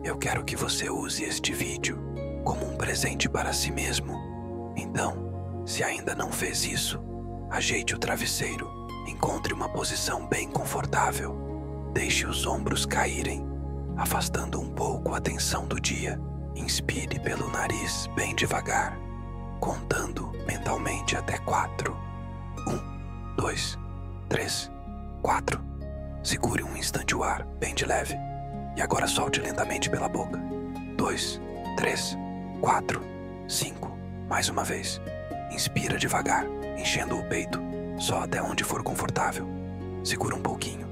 Eu quero que você use este vídeo como um presente para si mesmo. Então, se ainda não fez isso, ajeite o travesseiro, encontre uma posição bem confortável, deixe os ombros caírem, afastando um pouco a tensão do dia. Inspire pelo nariz bem devagar, contando mentalmente até 4. 1, 2, 3, 4. Segure um instante o ar, bem de leve. E agora solte lentamente pela boca. 2, 3, 4, 5. Mais uma vez. Inspira devagar, enchendo o peito, só até onde for confortável. Segura um pouquinho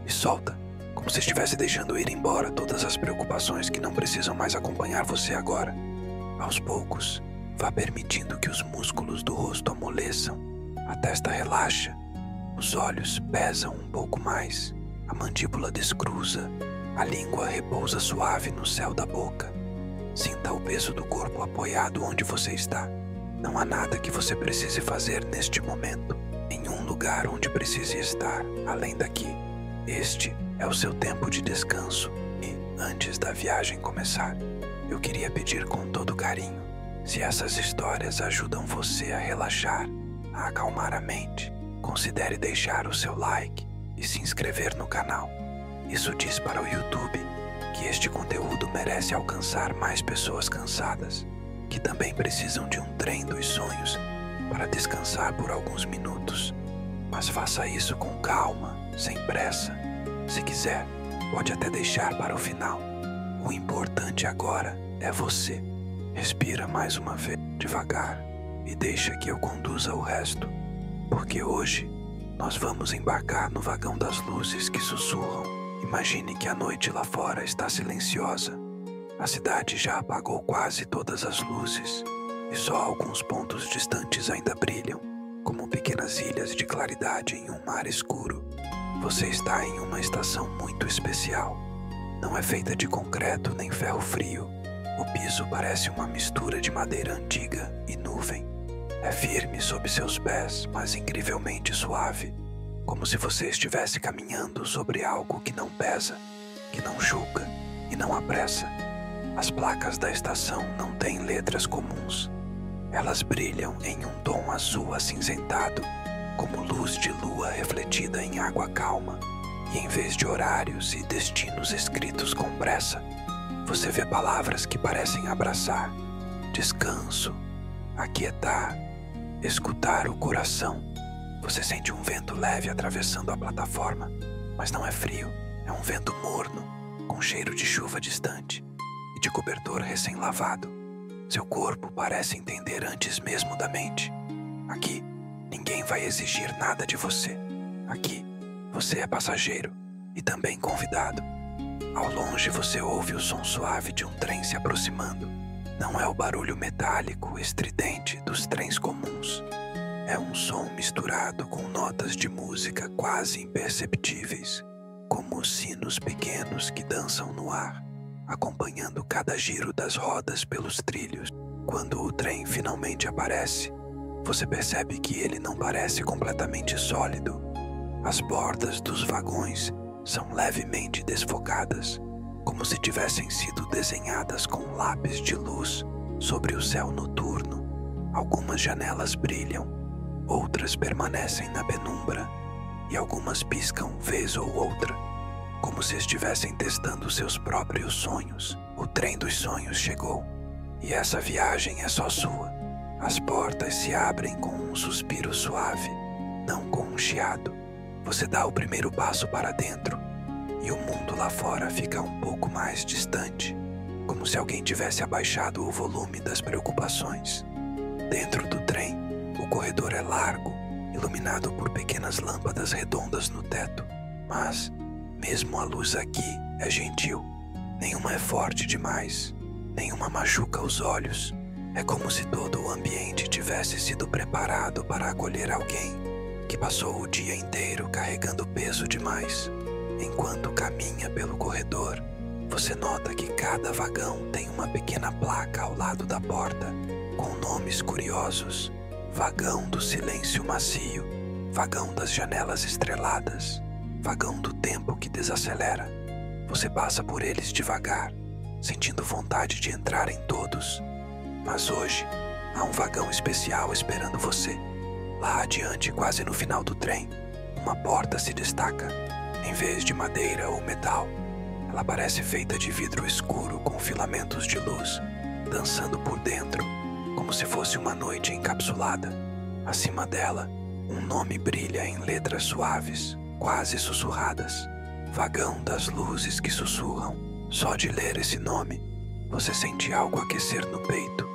e solta, como se estivesse deixando ir embora todas as preocupações que não precisam mais acompanhar você agora. Aos poucos, vá permitindo que os músculos do rosto amoleçam, a testa relaxa, os olhos pesam um pouco mais, a mandíbula descruza, a língua repousa suave no céu da boca. Sinta o peso do corpo apoiado onde você está. Não há nada que você precise fazer neste momento, nenhum lugar onde precise estar, além daqui. Este é o seu tempo de descanso e, antes da viagem começar, eu queria pedir com todo carinho, se essas histórias ajudam você a relaxar, a acalmar a mente, considere deixar o seu like e se inscrever no canal. Isso diz para o YouTube que este conteúdo merece alcançar mais pessoas cansadas, que também precisam de um trem dos sonhos para descansar por alguns minutos. Mas faça isso com calma, sem pressa. Se quiser, pode até deixar para o final. O importante agora é você. Respira mais uma vez, devagar, e deixa que eu conduza o resto. Porque hoje nós vamos embarcar no vagão das luzes que sussurram. Imagine que a noite lá fora está silenciosa. A cidade já apagou quase todas as luzes e só alguns pontos distantes ainda brilham, como pequenas ilhas de claridade em um mar escuro. Você está em uma estação muito especial. Não é feita de concreto nem ferro frio. O piso parece uma mistura de madeira antiga e nuvem. É firme sob seus pés, mas incrivelmente suave, como se você estivesse caminhando sobre algo que não pesa, que não julga e não apressa. As placas da estação não têm letras comuns. Elas brilham em um tom azul acinzentado, como luz de lua refletida em água calma. E em vez de horários e destinos escritos com pressa, você vê palavras que parecem abraçar: descanso, aquietar, escutar o coração. Você sente um vento leve atravessando a plataforma, mas não é frio, é um vento morno, com cheiro de chuva distante e de cobertor recém-lavado. Seu corpo parece entender antes mesmo da mente. Aqui, ninguém vai exigir nada de você. Aqui, você é passageiro e também convidado. Ao longe você ouve o som suave de um trem se aproximando. Não é o barulho metálico, estridente dos trens comuns. É um som misturado com notas de música quase imperceptíveis, como sinos pequenos que dançam no ar, acompanhando cada giro das rodas pelos trilhos. Quando o trem finalmente aparece, você percebe que ele não parece completamente sólido. As bordas dos vagões são levemente desfocadas, como se tivessem sido desenhadas com lápis de luz sobre o céu noturno. Algumas janelas brilham, outras permanecem na penumbra e algumas piscam vez ou outra, como se estivessem testando seus próprios sonhos. O trem dos sonhos chegou e essa viagem é só sua. As portas se abrem com um suspiro suave, não com um chiado. Você dá o primeiro passo para dentro e o mundo lá fora fica um pouco mais distante, como se alguém tivesse abaixado o volume das preocupações. Dentro do trem, o corredor é largo, iluminado por pequenas lâmpadas redondas no teto, mas, mesmo a luz aqui é gentil. Nenhuma é forte demais, nenhuma machuca os olhos. É como se todo o ambiente tivesse sido preparado para acolher alguém que passou o dia inteiro carregando peso demais. Enquanto caminha pelo corredor, você nota que cada vagão tem uma pequena placa ao lado da porta, com nomes curiosos: vagão do silêncio macio, vagão das janelas estreladas, vagão do tempo que desacelera. Você passa por eles devagar, sentindo vontade de entrar em todos. Mas hoje, há um vagão especial esperando você. Lá adiante, quase no final do trem, uma porta se destaca. Em vez de madeira ou metal, ela parece feita de vidro escuro com filamentos de luz, dançando por dentro, como se fosse uma noite encapsulada. Acima dela, um nome brilha em letras suaves, quase sussurradas. Vagão das luzes que sussurram. Só de ler esse nome, você sente algo aquecer no peito,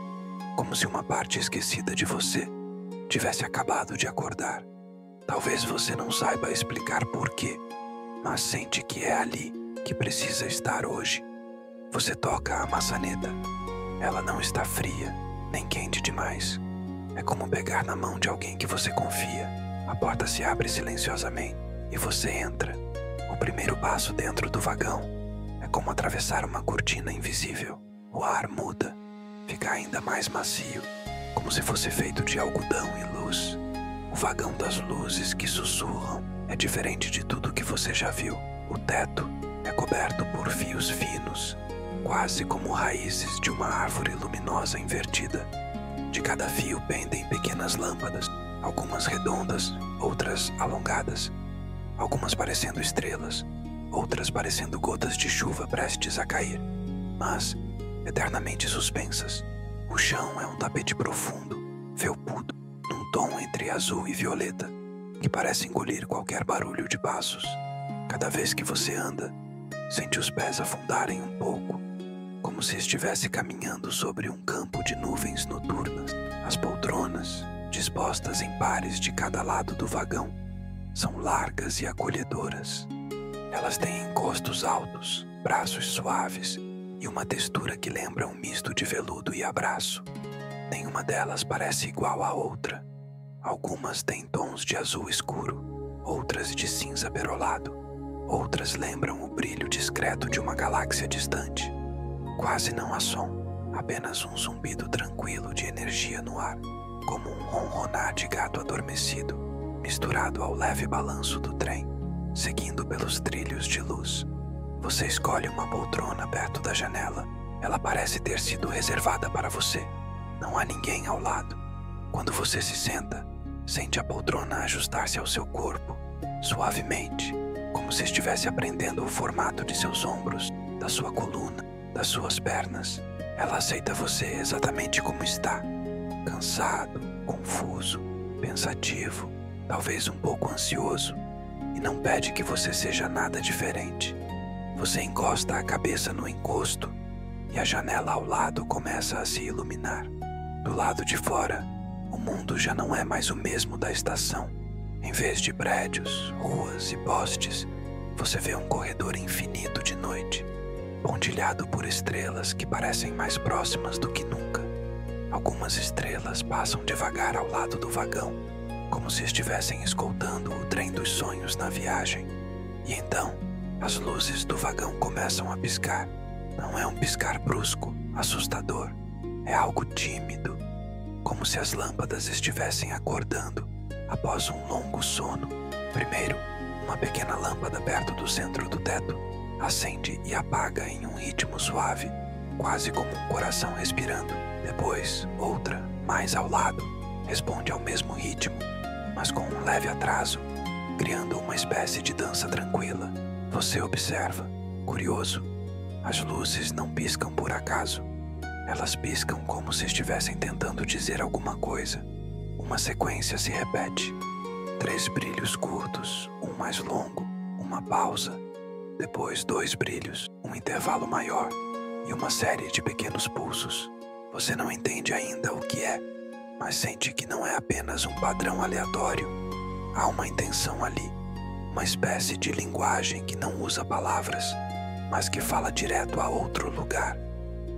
como se uma parte esquecida de você tivesse acabado de acordar. Talvez você não saiba explicar porquê, mas sente que é ali que precisa estar hoje. Você toca a maçaneta. Ela não está fria, nem quente demais. É como pegar na mão de alguém que você confia. A porta se abre silenciosamente e você entra. O primeiro passo dentro do vagão é como atravessar uma cortina invisível. O ar muda, fica ainda mais macio, como se fosse feito de algodão e luz. O vagão das luzes que sussurram é diferente de tudo que você já viu. O teto é coberto por fios finos, quase como raízes de uma árvore luminosa invertida. De cada fio pendem pequenas lâmpadas, algumas redondas, outras alongadas, algumas parecendo estrelas, outras parecendo gotas de chuva prestes a cair, mas eternamente suspensas. O chão é um tapete profundo, felpudo, num tom entre azul e violeta, que parece engolir qualquer barulho de passos. Cada vez que você anda, sente os pés afundarem um pouco, como se estivesse caminhando sobre um campo de nuvens noturnas. As poltronas, dispostas em pares de cada lado do vagão, são largas e acolhedoras. Elas têm encostos altos, braços suaves e uma textura que lembra um misto de veludo e abraço. Nenhuma delas parece igual à outra. Algumas têm tons de azul escuro, outras de cinza perolado, outras lembram o brilho discreto de uma galáxia distante. Quase não há som, apenas um zumbido tranquilo de energia no ar, como um ronronar de gato adormecido, misturado ao leve balanço do trem, seguindo pelos trilhos de luz. Você escolhe uma poltrona perto da janela. Ela parece ter sido reservada para você. Não há ninguém ao lado. Quando você se senta, sente a poltrona ajustar-se ao seu corpo, suavemente, como se estivesse aprendendo o formato de seus ombros, da sua coluna, das suas pernas. Ela aceita você exatamente como está, cansado, confuso, pensativo, talvez um pouco ansioso, e não pede que você seja nada diferente. Você encosta a cabeça no encosto e a janela ao lado começa a se iluminar. Do lado de fora, o mundo já não é mais o mesmo da estação. Em vez de prédios, ruas e postes, você vê um corredor infinito de noite, pontilhado por estrelas que parecem mais próximas do que nunca. Algumas estrelas passam devagar ao lado do vagão, como se estivessem escoltando o trem dos sonhos na viagem. E então, as luzes do vagão começam a piscar. Não é um piscar brusco, assustador. É algo tímido, como se as lâmpadas estivessem acordando após um longo sono. Primeiro, uma pequena lâmpada perto do centro do teto acende e apaga em um ritmo suave, quase como um coração respirando. Depois, outra, mais ao lado, responde ao mesmo ritmo, mas com um leve atraso, criando uma espécie de dança tranquila. Você observa, curioso. As luzes não piscam por acaso. Elas piscam como se estivessem tentando dizer alguma coisa. Uma sequência se repete. 3 brilhos curtos, um mais longo, uma pausa. Depois 2 brilhos, um intervalo maior e uma série de pequenos pulsos. Você não entende ainda o que é, mas sente que não é apenas um padrão aleatório. Há uma intenção ali, uma espécie de linguagem que não usa palavras, mas que fala direto a outro lugar,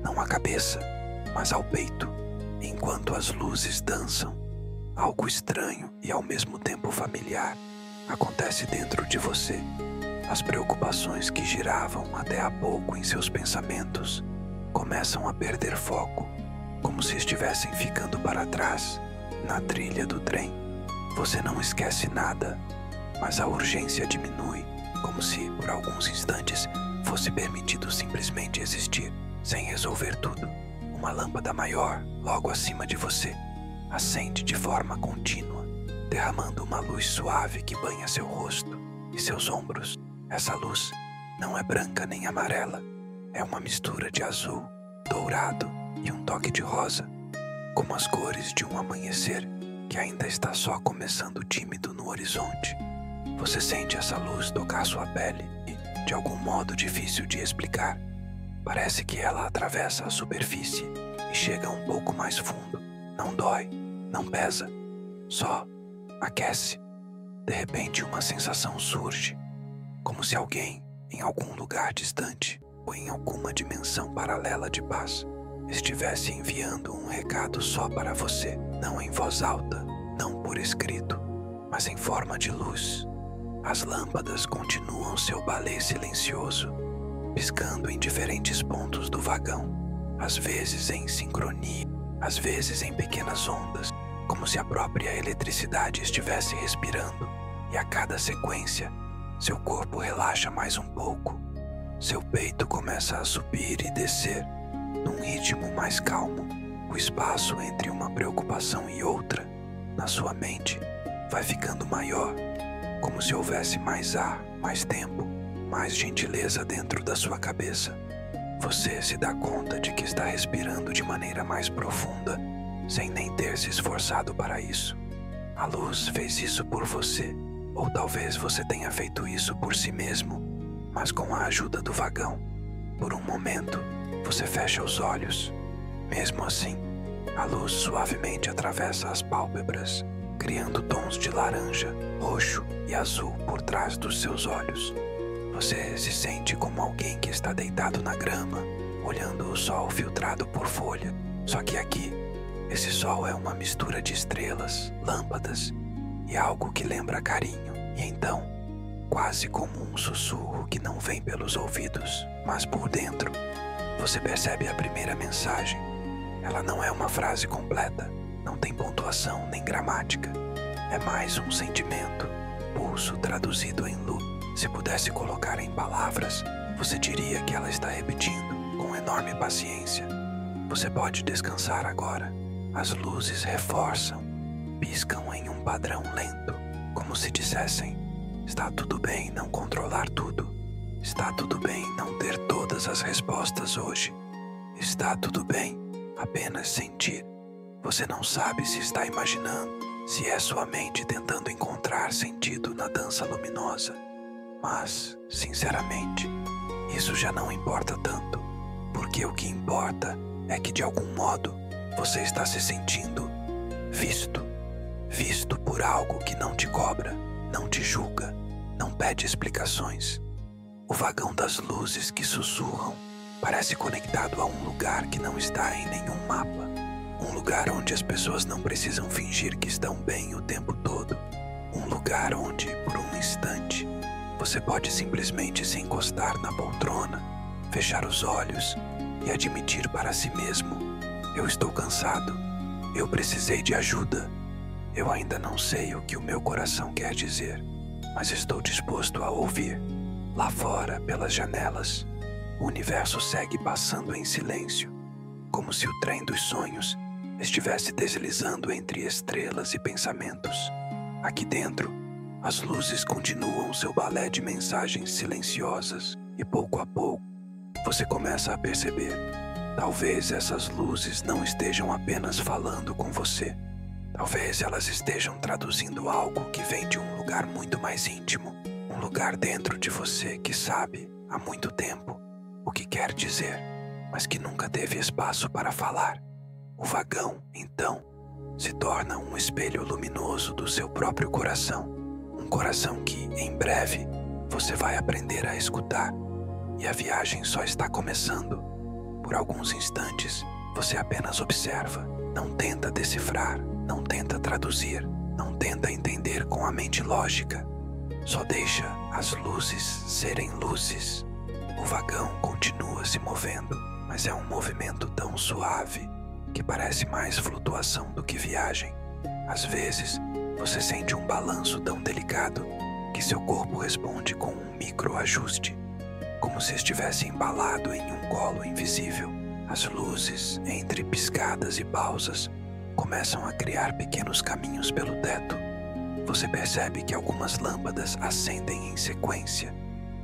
não à cabeça, mas ao peito. Enquanto as luzes dançam, algo estranho e ao mesmo tempo familiar acontece dentro de você. As preocupações que giravam até há pouco em seus pensamentos começam a perder foco, como se estivessem ficando para trás, na trilha do trem. Você não esquece nada, mas a urgência diminui, como se, por alguns instantes, fosse permitido simplesmente existir, Sem resolver tudo, uma lâmpada maior, logo acima de você, acende de forma contínua, derramando uma luz suave que banha seu rosto e seus ombros. Essa luz não é branca nem amarela, é uma mistura de azul, dourado e um toque de rosa, como as cores de um amanhecer que ainda está só começando tímido no horizonte. Você sente essa luz tocar sua pele e, de algum modo difícil de explicar, parece que ela atravessa a superfície e chega um pouco mais fundo. Não dói, não pesa, só aquece. De repente uma sensação surge, como se alguém, em algum lugar distante ou em alguma dimensão paralela de paz, estivesse enviando um recado só para você, não em voz alta, não por escrito, mas em forma de luz. As lâmpadas continuam seu balé silencioso, piscando em diferentes pontos do vagão, às vezes em sincronia, às vezes em pequenas ondas, como se a própria eletricidade estivesse respirando, e a cada sequência, seu corpo relaxa mais um pouco. Seu peito começa a subir e descer, num ritmo mais calmo. O espaço entre uma preocupação e outra, na sua mente, vai ficando maior, como se houvesse mais ar, mais tempo, mais gentileza dentro da sua cabeça. Você se dá conta de que está respirando de maneira mais profunda, sem nem ter se esforçado para isso. A luz fez isso por você, ou talvez você tenha feito isso por si mesmo, mas com a ajuda do vagão. Por um momento, você fecha os olhos. Mesmo assim, a luz suavemente atravessa as pálpebras, criando tons de laranja, roxo e azul por trás dos seus olhos. Você se sente como alguém que está deitado na grama, olhando o sol filtrado por folha. Só que aqui, esse sol é uma mistura de estrelas, lâmpadas e algo que lembra carinho. E então, quase como um sussurro que não vem pelos ouvidos, mas por dentro, você percebe a primeira mensagem. Ela não é uma frase completa, não tem pontuação nem gramática. É mais um sentimento, pulso traduzido em luz. Se pudesse colocar em palavras, você diria que ela está repetindo com enorme paciência. Você pode descansar agora. As luzes reforçam, piscam em um padrão lento, como se dissessem: está tudo bem não controlar tudo. Está tudo bem não ter todas as respostas hoje. Está tudo bem apenas sentir. Você não sabe se está imaginando, se é sua mente tentando encontrar sentido na dança luminosa. Mas, sinceramente, isso já não importa tanto, porque o que importa é que de algum modo você está se sentindo visto. Visto por algo que não te cobra, não te julga, não pede explicações. O vagão das luzes que sussurram parece conectado a um lugar que não está em nenhum mapa. Um lugar onde as pessoas não precisam fingir que estão bem o tempo todo. Um lugar onde, por um instante, você pode simplesmente se encostar na poltrona, fechar os olhos e admitir para si mesmo: eu estou cansado, eu precisei de ajuda. Eu ainda não sei o que o meu coração quer dizer, mas estou disposto a ouvir. Lá fora, pelas janelas, o universo segue passando em silêncio, como se o trem dos sonhos estivesse deslizando entre estrelas e pensamentos. Aqui dentro, as luzes continuam seu balé de mensagens silenciosas e pouco a pouco, você começa a perceber: talvez essas luzes não estejam apenas falando com você. Talvez elas estejam traduzindo algo que vem de um lugar muito mais íntimo. Um lugar dentro de você que sabe, há muito tempo, o que quer dizer, mas que nunca teve espaço para falar. O vagão, então, se torna um espelho luminoso do seu próprio coração. Um coração que, em breve, você vai aprender a escutar. E a viagem só está começando. Por alguns instantes, você apenas observa, não tenta decifrar, não tenta traduzir, não tenta entender com a mente lógica. Só deixa as luzes serem luzes. O vagão continua se movendo, mas é um movimento tão suave que parece mais flutuação do que viagem. Às vezes, você sente um balanço tão delicado que seu corpo responde com um microajuste, como se estivesse embalado em um colo invisível. As luzes, entre piscadas e pausas, começam a criar pequenos caminhos pelo teto. Você percebe que algumas lâmpadas acendem em sequência,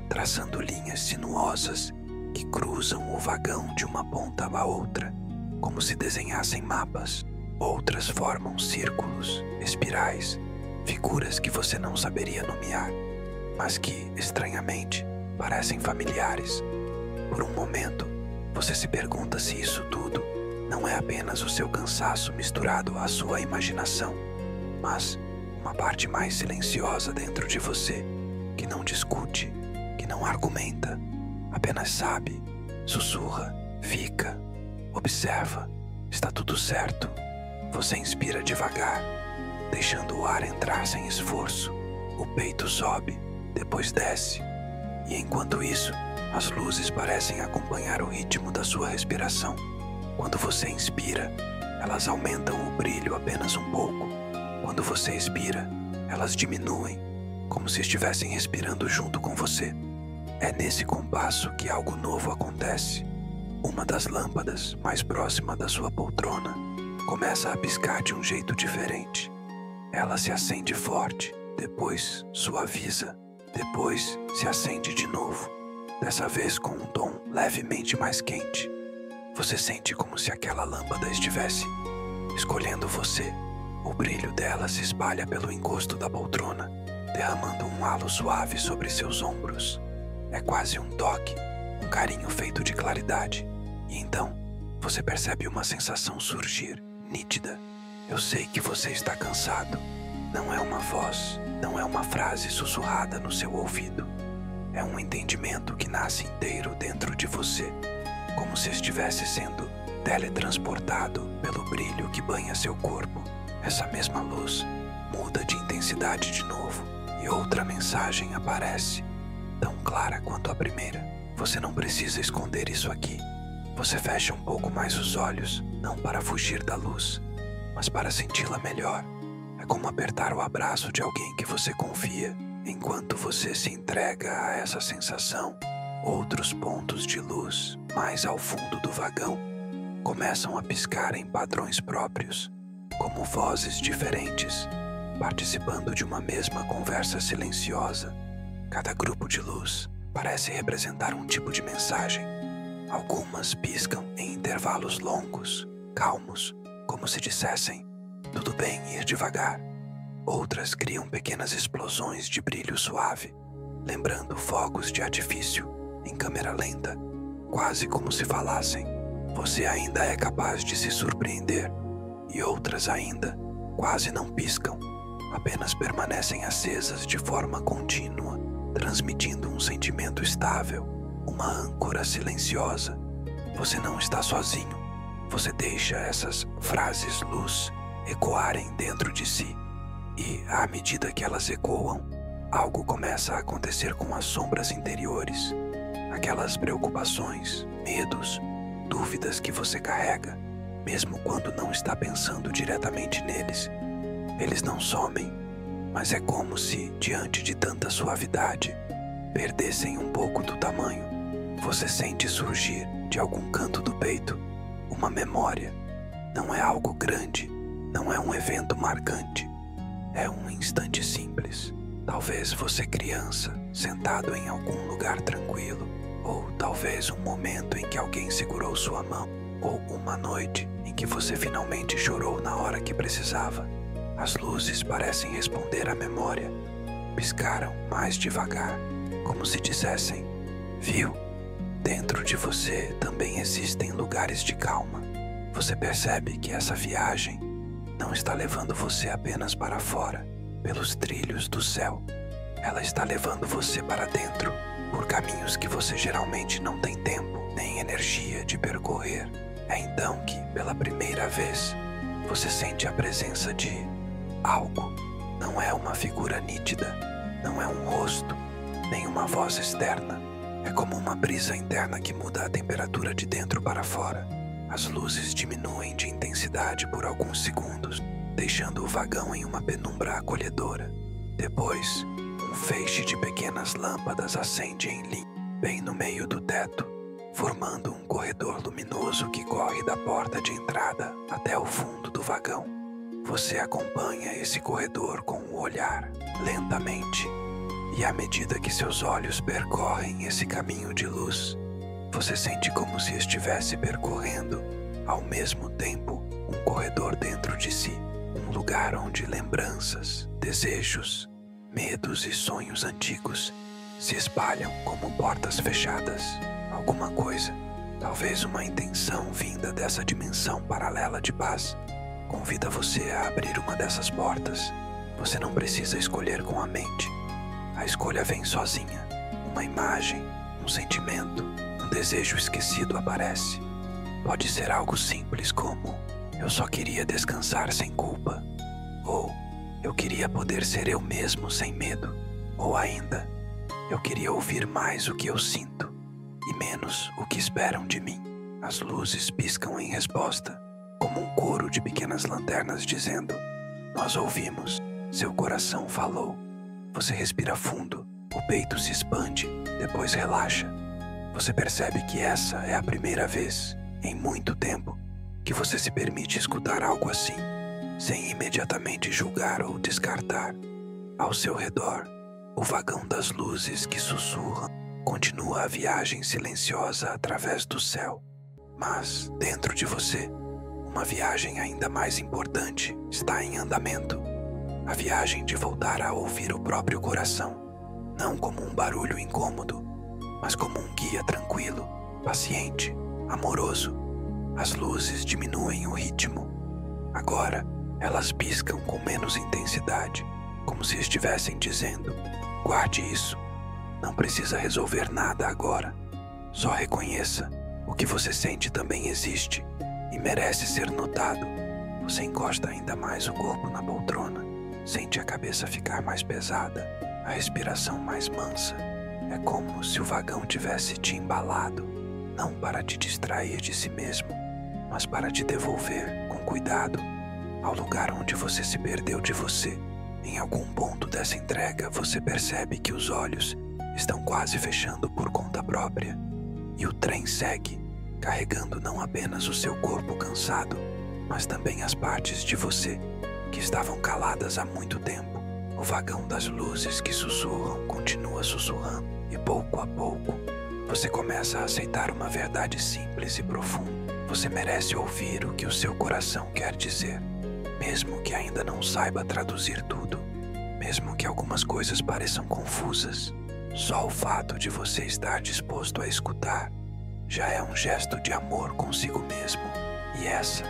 traçando linhas sinuosas que cruzam o vagão de uma ponta à outra, como se desenhassem mapas. Outras formam círculos, espirais, figuras que você não saberia nomear, mas que, estranhamente, parecem familiares. Por um momento, você se pergunta se isso tudo não é apenas o seu cansaço misturado à sua imaginação, mas uma parte mais silenciosa dentro de você, que não discute, que não argumenta, apenas sabe, sussurra, fica, observa, está tudo certo. Você inspira devagar, deixando o ar entrar sem esforço. O peito sobe, depois desce, e enquanto isso, as luzes parecem acompanhar o ritmo da sua respiração. Quando você inspira, elas aumentam o brilho apenas um pouco. Quando você expira, elas diminuem, como se estivessem respirando junto com você. É nesse compasso que algo novo acontece. Uma das lâmpadas, mais próxima da sua poltrona, começa a piscar de um jeito diferente. Ela se acende forte, depois suaviza, depois se acende de novo, dessa vez com um tom levemente mais quente. Você sente como se aquela lâmpada estivesse escolhendo você. O brilho dela se espalha pelo encosto da poltrona, derramando um halo suave sobre seus ombros. É quase um toque, um carinho feito de claridade. E então, você percebe uma sensação surgir, nítida. Eu sei que você está cansado. Não é uma voz, não é uma frase sussurrada no seu ouvido. É um entendimento que nasce inteiro dentro de você, como se estivesse sendo teletransportado pelo brilho que banha seu corpo. Essa mesma luz muda de intensidade de novo e outra mensagem aparece, tão clara quanto a primeira. Você não precisa esconder isso aqui. Você fecha um pouco mais os olhos, não para fugir da luz, mas para senti-la melhor. É como apertar o abraço de alguém que você confia. Enquanto você se entrega a essa sensação, outros pontos de luz, mais ao fundo do vagão, começam a piscar em padrões próprios, como vozes diferentes, participando de uma mesma conversa silenciosa. Cada grupo de luz parece representar um tipo de mensagem. Algumas piscam em intervalos longos, calmos, como se dissessem, tudo bem ir devagar. Outras criam pequenas explosões de brilho suave, lembrando fogos de artifício em câmera lenta, quase como se falassem, você ainda é capaz de se surpreender. E outras ainda quase não piscam, apenas permanecem acesas de forma contínua, transmitindo um sentimento estável, uma âncora silenciosa. Você não está sozinho. Você deixa essas frases luz ecoarem dentro de si. E, à medida que elas ecoam, algo começa a acontecer com as sombras interiores. Aquelas preocupações, medos, dúvidas que você carrega, mesmo quando não está pensando diretamente neles. Eles não somem, mas é como se, diante de tanta suavidade, perdessem um pouco do tamanho. Você sente surgir, de algum canto do peito, uma memória. Não é algo grande, não é um evento marcante. É um instante simples. Talvez você criança, sentado em algum lugar tranquilo, ou talvez um momento em que alguém segurou sua mão, ou uma noite em que você finalmente chorou na hora que precisava. As luzes parecem responder à memória. Piscaram mais devagar, como se dissessem, viu? Dentro de você também existem lugares de calma. Você percebe que essa viagem não está levando você apenas para fora, pelos trilhos do céu. Ela está levando você para dentro, por caminhos que você geralmente não tem tempo nem energia de percorrer. É então que, pela primeira vez, você sente a presença de algo. Não é uma figura nítida, não é um rosto, nem uma voz externa. É como uma brisa interna que muda a temperatura de dentro para fora. As luzes diminuem de intensidade por alguns segundos, deixando o vagão em uma penumbra acolhedora. Depois, um feixe de pequenas lâmpadas acende em linha, bem no meio do teto. formando um corredor luminoso que corre da porta de entrada até o fundo do vagão. Você acompanha esse corredor com o olhar, lentamente, e à medida que seus olhos percorrem esse caminho de luz, você sente como se estivesse percorrendo, ao mesmo tempo, um corredor dentro de si, um lugar onde lembranças, desejos, medos e sonhos antigos se espalham como portas fechadas. Alguma coisa, talvez uma intenção vinda dessa dimensão paralela de paz, convida você a abrir uma dessas portas. Você não precisa escolher com a mente. A escolha vem sozinha. Uma imagem, um sentimento, um desejo esquecido aparece. Pode ser algo simples como: eu só queria descansar sem culpa. Ou eu queria poder ser eu mesmo sem medo. Ou ainda, eu queria ouvir mais o que eu sinto e menos o que esperam de mim. As luzes piscam em resposta, como um coro de pequenas lanternas dizendo: nós ouvimos, seu coração falou. Você respira fundo, o peito se expande, depois relaxa. Você percebe que essa é a primeira vez, em muito tempo, que você se permite escutar algo assim, sem imediatamente julgar ou descartar. Ao seu redor, o vagão das luzes que sussurram continua a viagem silenciosa através do céu. Mas, dentro de você, uma viagem ainda mais importante está em andamento. A viagem de voltar a ouvir o próprio coração, não como um barulho incômodo, mas como um guia tranquilo, paciente, amoroso. As luzes diminuem o ritmo. Agora, elas piscam com menos intensidade, como se estivessem dizendo: guarde isso. Não precisa resolver nada agora. Só reconheça: o que você sente também existe e merece ser notado. Você encosta ainda mais o corpo na poltrona. Sente a cabeça ficar mais pesada, a respiração mais mansa. É como se o vagão tivesse te embalado, não para te distrair de si mesmo, mas para te devolver, com cuidado, ao lugar onde você se perdeu de você. Em algum ponto dessa entrega, você percebe que os olhos estão quase fechando por conta própria, e o trem segue, carregando não apenas o seu corpo cansado, mas também as partes de você que estavam caladas há muito tempo. O vagão das luzes que sussurram continua sussurrando, e pouco a pouco você começa a aceitar uma verdade simples e profunda. Você merece ouvir o que o seu coração quer dizer, mesmo que ainda não saiba traduzir tudo, mesmo que algumas coisas pareçam confusas. Só o fato de você estar disposto a escutar já é um gesto de amor consigo mesmo. E essa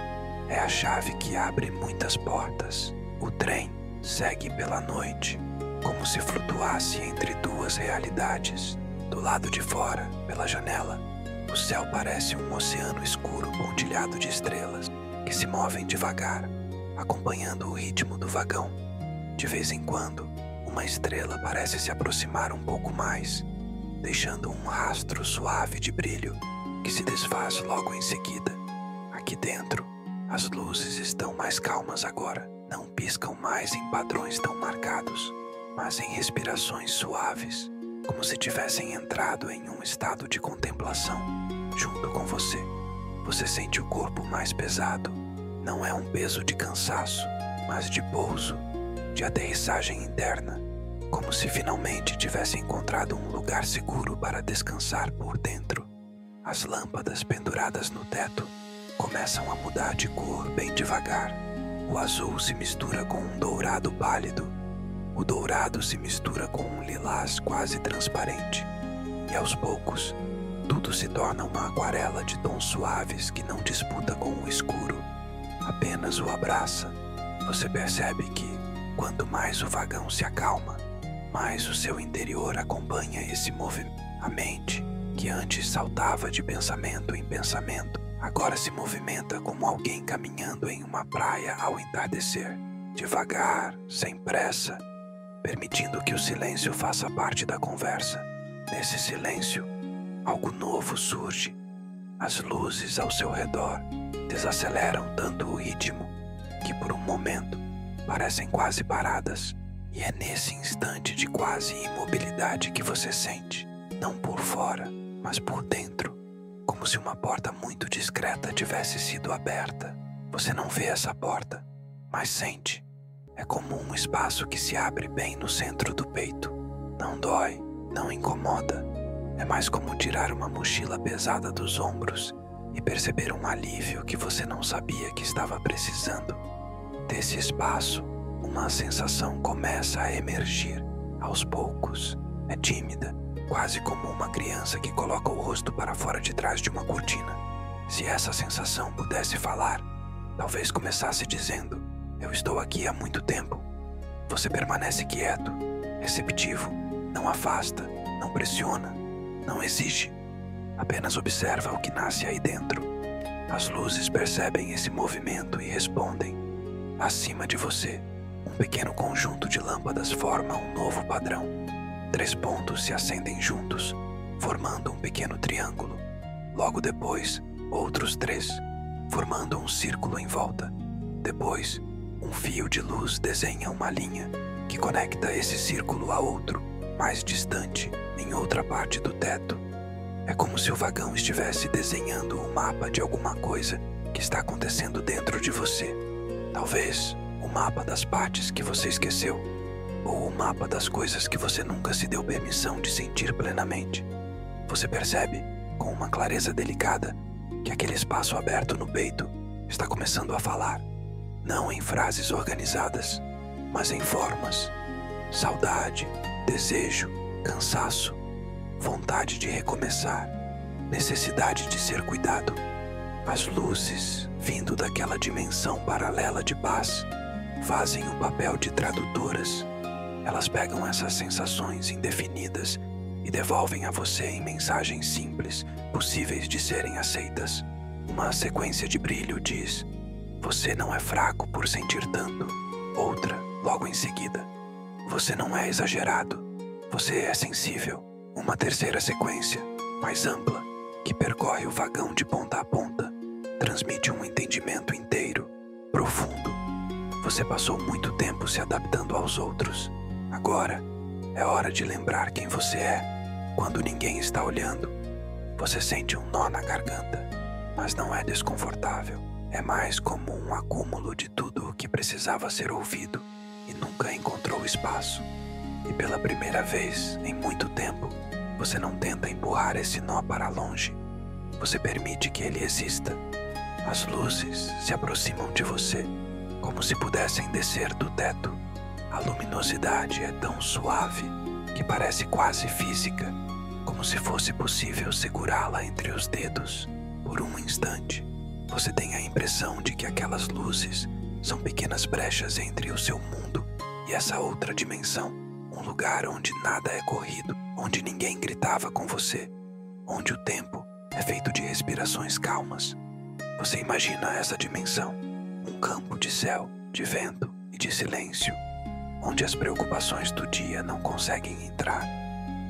é a chave que abre muitas portas. O trem segue pela noite, como se flutuasse entre duas realidades. Do lado de fora, pela janela, o céu parece um oceano escuro pontilhado de estrelas que se movem devagar, acompanhando o ritmo do vagão. De vez em quando, uma estrela parece se aproximar um pouco mais, deixando um rastro suave de brilho que se desfaz logo em seguida. Aqui dentro, as luzes estão mais calmas agora. Não piscam mais em padrões tão marcados, mas em respirações suaves, como se tivessem entrado em um estado de contemplação. Junto com você, você sente o corpo mais pesado. Não é um peso de cansaço, mas de pouso, de aterrissagem interna, como se finalmente tivesse encontrado um lugar seguro para descansar por dentro. As lâmpadas penduradas no teto começam a mudar de cor bem devagar. O azul se mistura com um dourado pálido. O dourado se mistura com um lilás quase transparente. E aos poucos, tudo se torna uma aquarela de tons suaves que não disputa com o escuro, apenas o abraça. Você percebe que, quanto mais o vagão se acalma, mais o seu interior acompanha esse movimento. A mente, que antes saltava de pensamento em pensamento, agora se movimenta como alguém caminhando em uma praia ao entardecer, devagar, sem pressa, permitindo que o silêncio faça parte da conversa. Nesse silêncio, algo novo surge. As luzes ao seu redor desaceleram tanto o ritmo que por um momento parecem quase paradas. E é nesse instante de quase imobilidade que você sente, não por fora, mas por dentro, como se uma porta muito discreta tivesse sido aberta. Você não vê essa porta, mas sente. É como um espaço que se abre bem no centro do peito. Não dói, não incomoda. É mais como tirar uma mochila pesada dos ombros e perceber um alívio que você não sabia que estava precisando. Desse espaço, uma sensação começa a emergir, aos poucos. É tímida, quase como uma criança que coloca o rosto para fora de trás de uma cortina. Se essa sensação pudesse falar, talvez começasse dizendo: eu estou aqui há muito tempo. Você permanece quieto, receptivo, não afasta, não pressiona, não exige. Apenas observa o que nasce aí dentro. As luzes percebem esse movimento e respondem. Acima de você, um pequeno conjunto de lâmpadas forma um novo padrão. 3 pontos se acendem juntos, formando um pequeno triângulo. Logo depois, outros 3, formando um círculo em volta. Depois, um fio de luz desenha uma linha que conecta esse círculo a outro, mais distante, em outra parte do teto. É como se o vagão estivesse desenhando um mapa de alguma coisa que está acontecendo dentro de você. Talvez o mapa das partes que você esqueceu, ou o mapa das coisas que você nunca se deu permissão de sentir plenamente. Você percebe, com uma clareza delicada, que aquele espaço aberto no peito está começando a falar, não em frases organizadas, mas em formas. Saudade, desejo, cansaço, vontade de recomeçar, necessidade de ser cuidado. As luzes, vindo daquela dimensão paralela de paz, fazem o papel de tradutoras. Elas pegam essas sensações indefinidas e devolvem a você em mensagens simples, possíveis de serem aceitas. Uma sequência de brilho diz: você não é fraco por sentir tanto. Outra, logo em seguida: você não é exagerado, você é sensível. Uma terceira sequência, mais ampla, que percorre o vagão de ponta a ponta, transmite um entendimento inteiro, profundo. Você passou muito tempo se adaptando aos outros. Agora, é hora de lembrar quem você é, quando ninguém está olhando. Você sente um nó na garganta, mas não é desconfortável. É mais como um acúmulo de tudo o que precisava ser ouvido e nunca encontrou espaço. E pela primeira vez em muito tempo, você não tenta empurrar esse nó para longe. Você permite que ele exista. As luzes se aproximam de você, como se pudessem descer do teto. A luminosidade é tão suave que parece quase física, como se fosse possível segurá-la entre os dedos. Por um instante, você tem a impressão de que aquelas luzes são pequenas brechas entre o seu mundo e essa outra dimensão. Um lugar onde nada é corrido, onde ninguém gritava com você, onde o tempo é feito de respirações calmas. Você imagina essa dimensão, um campo de céu, de vento e de silêncio, onde as preocupações do dia não conseguem entrar.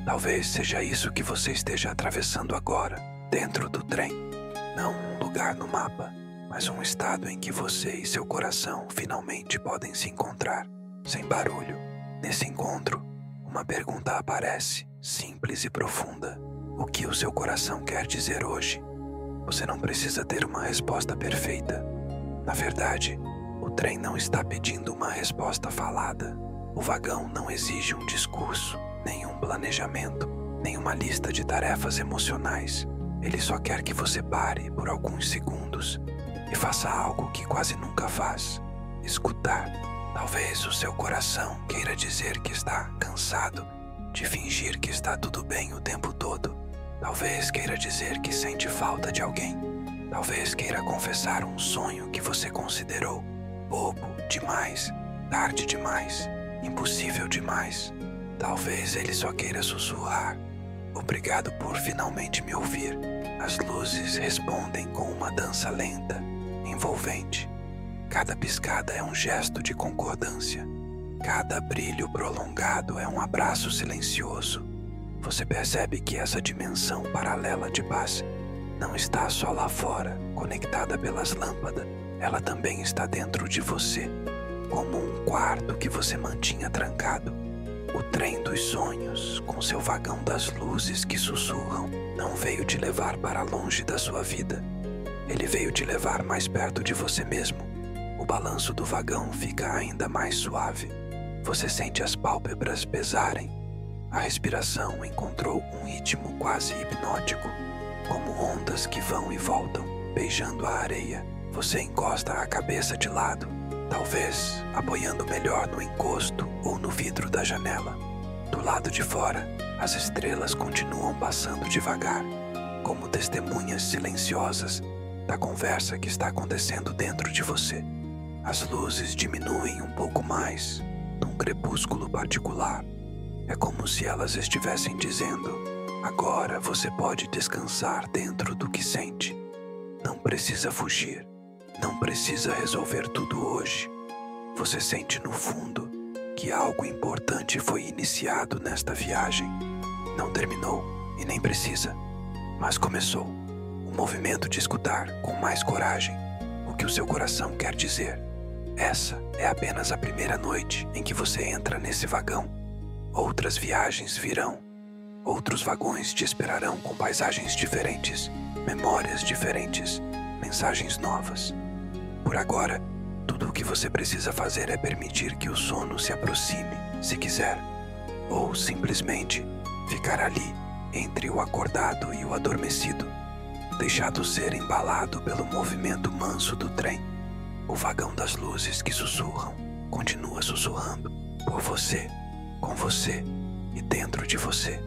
Talvez seja isso que você esteja atravessando agora, dentro do trem. Não um lugar no mapa, mas um estado em que você e seu coração finalmente podem se encontrar, sem barulho. Nesse encontro, uma pergunta aparece, simples e profunda. O que o seu coração quer dizer hoje? Você não precisa ter uma resposta perfeita. Na verdade, o trem não está pedindo uma resposta falada. O vagão não exige um discurso, nem um planejamento, nem uma lista de tarefas emocionais. Ele só quer que você pare por alguns segundos e faça algo que quase nunca faz: escutar. Talvez o seu coração queira dizer que está cansado de fingir que está tudo bem o tempo todo. Talvez queira dizer que sente falta de alguém. Talvez queira confessar um sonho que você considerou bobo demais, tarde demais, impossível demais. Talvez ele só queira sussurrar: obrigado por finalmente me ouvir. As luzes respondem com uma dança lenta, envolvente. Cada piscada é um gesto de concordância. Cada brilho prolongado é um abraço silencioso. Você percebe que essa dimensão paralela de paz não está só lá fora, conectada pelas lâmpadas. Ela também está dentro de você, como um quarto que você mantinha trancado. O trem dos sonhos, com seu vagão das luzes que sussurram, não veio te levar para longe da sua vida. Ele veio te levar mais perto de você mesmo. O balanço do vagão fica ainda mais suave. Você sente as pálpebras pesarem. A respiração encontrou um ritmo quase hipnótico, como ondas que vão e voltam, beijando a areia. Você encosta a cabeça de lado, talvez apoiando melhor no encosto ou no vidro da janela. Do lado de fora, as estrelas continuam passando devagar, como testemunhas silenciosas da conversa que está acontecendo dentro de você. As luzes diminuem um pouco mais, num crepúsculo particular. É como se elas estivessem dizendo: agora você pode descansar dentro do que sente. Não precisa fugir, não precisa resolver tudo hoje. Você sente no fundo que algo importante foi iniciado nesta viagem. Não terminou e nem precisa, mas começou. O movimento de escutar com mais coragem o que o seu coração quer dizer. Essa é apenas a primeira noite em que você entra nesse vagão. Outras viagens virão. Outros vagões te esperarão com paisagens diferentes, memórias diferentes, mensagens novas. Por agora, tudo o que você precisa fazer é permitir que o sono se aproxime, se quiser, ou simplesmente ficar ali, entre o acordado e o adormecido, deixado ser embalado pelo movimento manso do trem. O vagão das luzes que sussurram continua sussurrando por você, com você e dentro de você.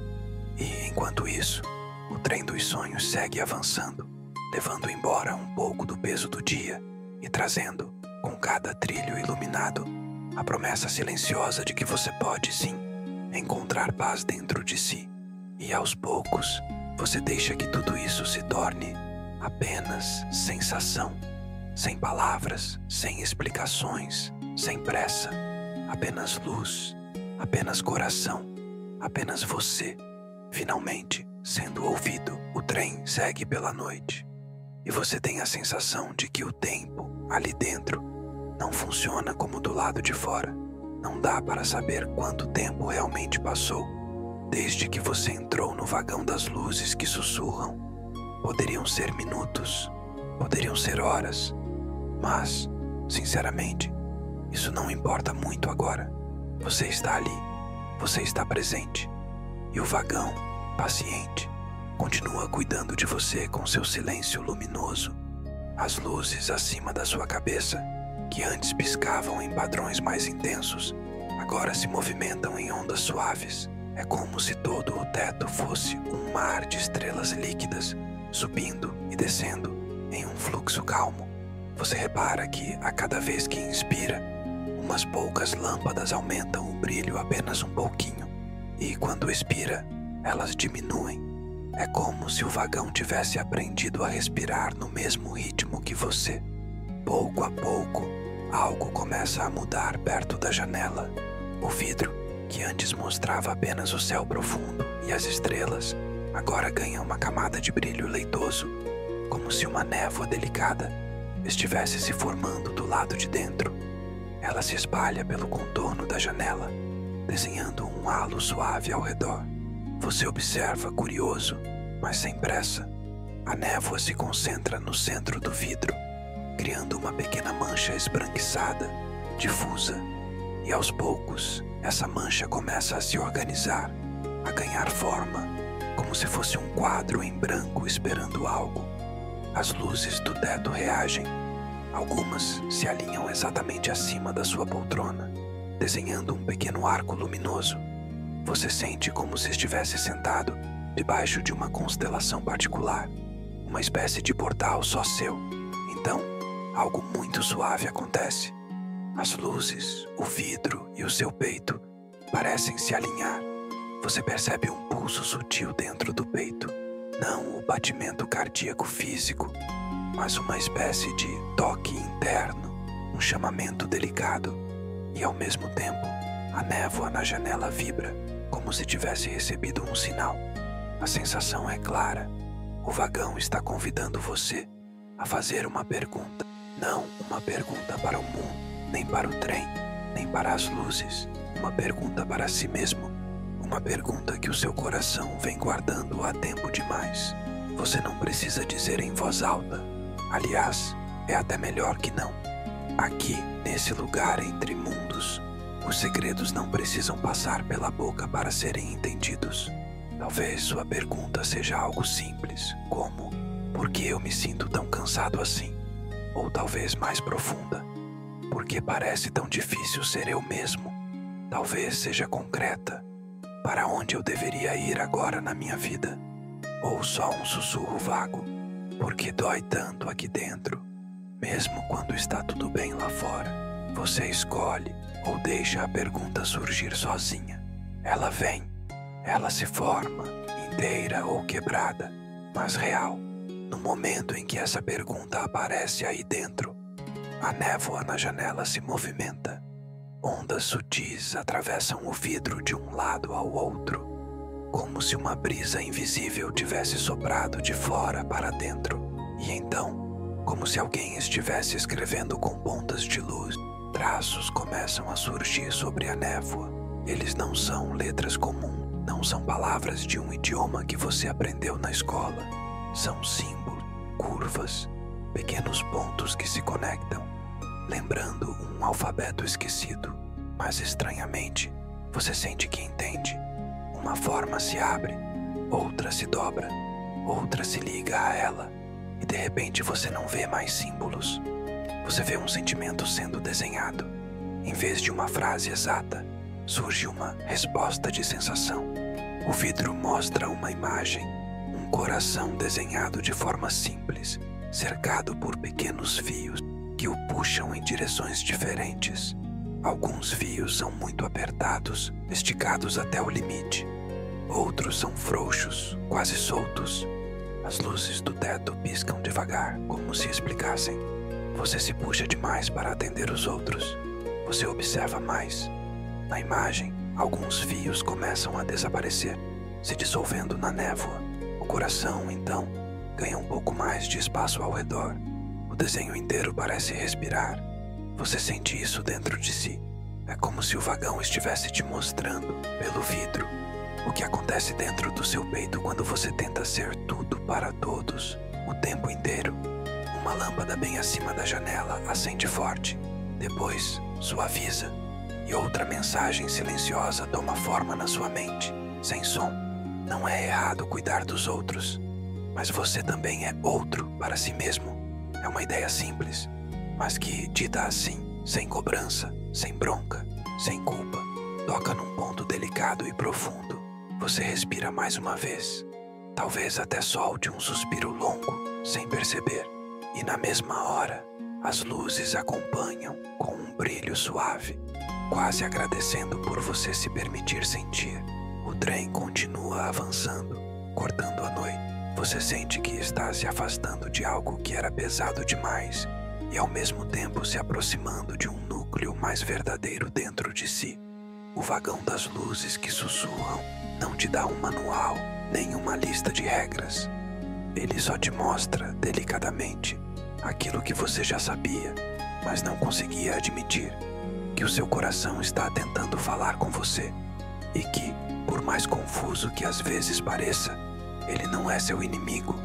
E enquanto isso, o trem dos sonhos segue avançando, levando embora um pouco do peso do dia e trazendo, com cada trilho iluminado, a promessa silenciosa de que você pode sim encontrar paz dentro de si. E aos poucos, você deixa que tudo isso se torne apenas sensação, sem palavras, sem explicações, sem pressa, apenas luz, apenas coração, apenas você, finalmente sendo ouvido. O trem segue pela noite e você tem a sensação de que o tempo ali dentro não funciona como do lado de fora. Não dá para saber quanto tempo realmente passou desde que você entrou no vagão das luzes que sussurram. Poderiam ser minutos, poderiam ser horas, mas, sinceramente, isso não importa muito agora. Você está ali, você está presente, e o vagão, paciente, continua cuidando de você com seu silêncio luminoso. As luzes acima da sua cabeça, que antes piscavam em padrões mais intensos, agora se movimentam em ondas suaves. É como se todo o teto fosse um mar de estrelas líquidas, subindo e descendo em um fluxo calmo. Você repara que, a cada vez que inspira, umas poucas lâmpadas aumentam o brilho apenas um pouquinho, e quando expira, elas diminuem. É como se o vagão tivesse aprendido a respirar no mesmo ritmo que você. Pouco a pouco, algo começa a mudar perto da janela. O vidro, que antes mostrava apenas o céu profundo e as estrelas, agora ganha uma camada de brilho leitoso, como se uma névoa delicada estivesse se formando do lado de dentro. Ela se espalha pelo contorno da janela, desenhando um halo suave ao redor. Você observa curioso, mas sem pressa. A névoa se concentra no centro do vidro, criando uma pequena mancha esbranquiçada, difusa, e aos poucos essa mancha começa a se organizar, a ganhar forma, como se fosse um quadro em branco esperando algo. As luzes do teto reagem. Algumas se alinham exatamente acima da sua poltrona, desenhando um pequeno arco luminoso. Você sente como se estivesse sentado debaixo de uma constelação particular, uma espécie de portal só seu. Então, algo muito suave acontece. As luzes, o vidro e o seu peito parecem se alinhar. Você percebe um pulso sutil dentro do peito. Não o batimento cardíaco físico, mas uma espécie de toque interno, um chamamento delicado. E ao mesmo tempo, a névoa na janela vibra, como se tivesse recebido um sinal. A sensação é clara. O vagão está convidando você a fazer uma pergunta. Não uma pergunta para o mundo, nem para o trem, nem para as luzes. Uma pergunta para si mesmo. Uma pergunta que o seu coração vem guardando há tempo demais. Você não precisa dizer em voz alta. Aliás, é até melhor que não. Aqui, nesse lugar entre mundos, os segredos não precisam passar pela boca para serem entendidos. Talvez sua pergunta seja algo simples, como: por que eu me sinto tão cansado assim? Ou talvez mais profunda: por que parece tão difícil ser eu mesmo? Talvez seja concreta: para onde eu deveria ir agora na minha vida? Ou só um sussurro vago: por que dói tanto aqui dentro? Mesmo quando está tudo bem lá fora, você escolhe ou deixa a pergunta surgir sozinha. Ela vem, ela se forma, inteira ou quebrada, mas real. No momento em que essa pergunta aparece aí dentro, a névoa na janela se movimenta. Ondas sutis atravessam o vidro de um lado ao outro, como se uma brisa invisível tivesse soprado de fora para dentro. E então, como se alguém estivesse escrevendo com pontas de luz, traços começam a surgir sobre a névoa. Eles não são letras comuns, não são palavras de um idioma que você aprendeu na escola. São símbolos, curvas, pequenos pontos que se conectam, lembrando um alfabeto esquecido. Mas estranhamente, você sente que entende. Uma forma se abre, outra se dobra, outra se liga a ela, e de repente você não vê mais símbolos. Você vê um sentimento sendo desenhado. Em vez de uma frase exata, surge uma resposta de sensação. O vidro mostra uma imagem, um coração desenhado de forma simples, cercado por pequenos fios que o puxam em direções diferentes. Alguns fios são muito apertados, esticados até o limite. Outros são frouxos, quase soltos. As luzes do teto piscam devagar, como se explicassem. Você se puxa demais para atender os outros. Você observa mais. Na imagem, alguns fios começam a desaparecer, se dissolvendo na névoa. O coração, então, ganha um pouco mais de espaço ao redor. O desenho inteiro parece respirar. Você sente isso dentro de si. É como se o vagão estivesse te mostrando, pelo vidro, o que acontece dentro do seu peito quando você tenta ser tudo para todos, o tempo inteiro. Uma lâmpada bem acima da janela acende forte, depois suaviza, e outra mensagem silenciosa toma forma na sua mente, sem som. Não é errado cuidar dos outros, mas você também é outro para si mesmo. É uma ideia simples, mas que, dita assim, sem cobrança, sem bronca, sem culpa, toca num ponto delicado e profundo. Você respira mais uma vez, talvez até solte um suspiro longo, sem perceber. E na mesma hora, as luzes acompanham com um brilho suave, quase agradecendo por você se permitir sentir. O trem continua avançando, cortando a noite. Você sente que está se afastando de algo que era pesado demais e ao mesmo tempo se aproximando de um núcleo mais verdadeiro dentro de si. O vagão das luzes que sussurram não te dá um manual, nem uma lista de regras. Ele só te mostra, delicadamente, aquilo que você já sabia, mas não conseguia admitir, que o seu coração está tentando falar com você e que, por mais confuso que às vezes pareça, ele não é seu inimigo.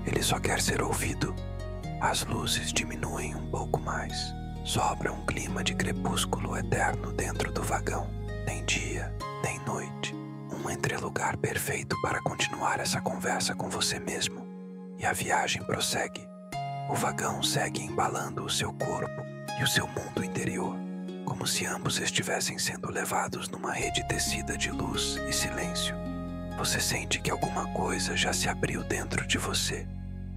Ele só quer ser ouvido. As luzes diminuem um pouco mais. Sobra um clima de crepúsculo eterno dentro do vagão. Nem dia, nem noite. Um entrelugar perfeito para continuar essa conversa com você mesmo. E a viagem prossegue. O vagão segue embalando o seu corpo e o seu mundo interior, como se ambos estivessem sendo levados numa rede tecida de luz e silêncio. Você sente que alguma coisa já se abriu dentro de você,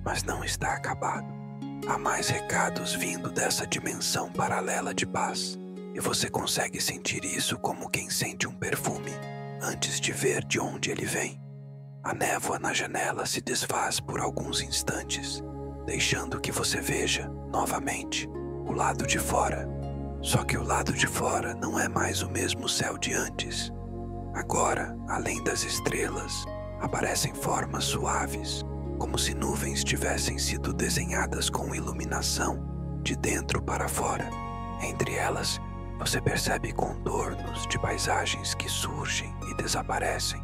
mas não está acabado. Há mais recados vindo dessa dimensão paralela de paz, e você consegue sentir isso como quem sente um perfume, antes de ver de onde ele vem. A névoa na janela se desfaz por alguns instantes, deixando que você veja, novamente, o lado de fora. Só que o lado de fora não é mais o mesmo céu de antes. Agora, além das estrelas, aparecem formas suaves, como se nuvens tivessem sido desenhadas com iluminação de dentro para fora. Entre elas, Você percebe contornos de paisagens que surgem e desaparecem,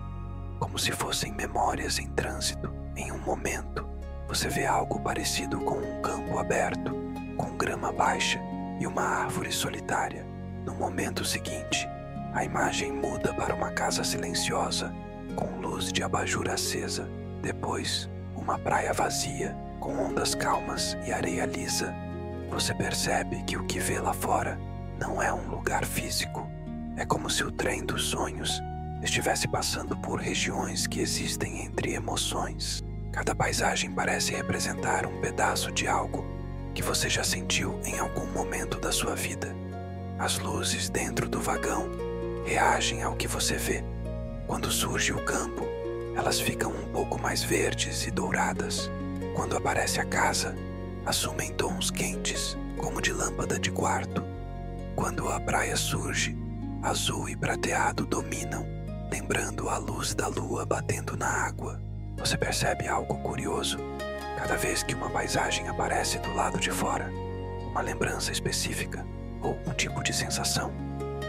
como se fossem memórias em trânsito. Em um momento, você vê algo parecido com um campo aberto, com grama baixa e uma árvore solitária. No momento seguinte, a imagem muda para uma casa silenciosa, com luz de abajur acesa. Depois, uma praia vazia, com ondas calmas e areia lisa. Você percebe que o que vê lá fora não é um lugar físico. É como se o trem dos sonhos estivesse passando por regiões que existem entre emoções. Cada paisagem parece representar um pedaço de algo que você já sentiu em algum momento da sua vida. As luzes dentro do vagão reagem ao que você vê. Quando surge o campo, elas ficam um pouco mais verdes e douradas. Quando aparece a casa, assumem tons quentes, como de lâmpada de quarto. Quando a praia surge, azul e prateado dominam, lembrando a luz da lua batendo na água. Você percebe algo curioso. Cada vez que uma paisagem aparece do lado de fora, uma lembrança específica ou um tipo de sensação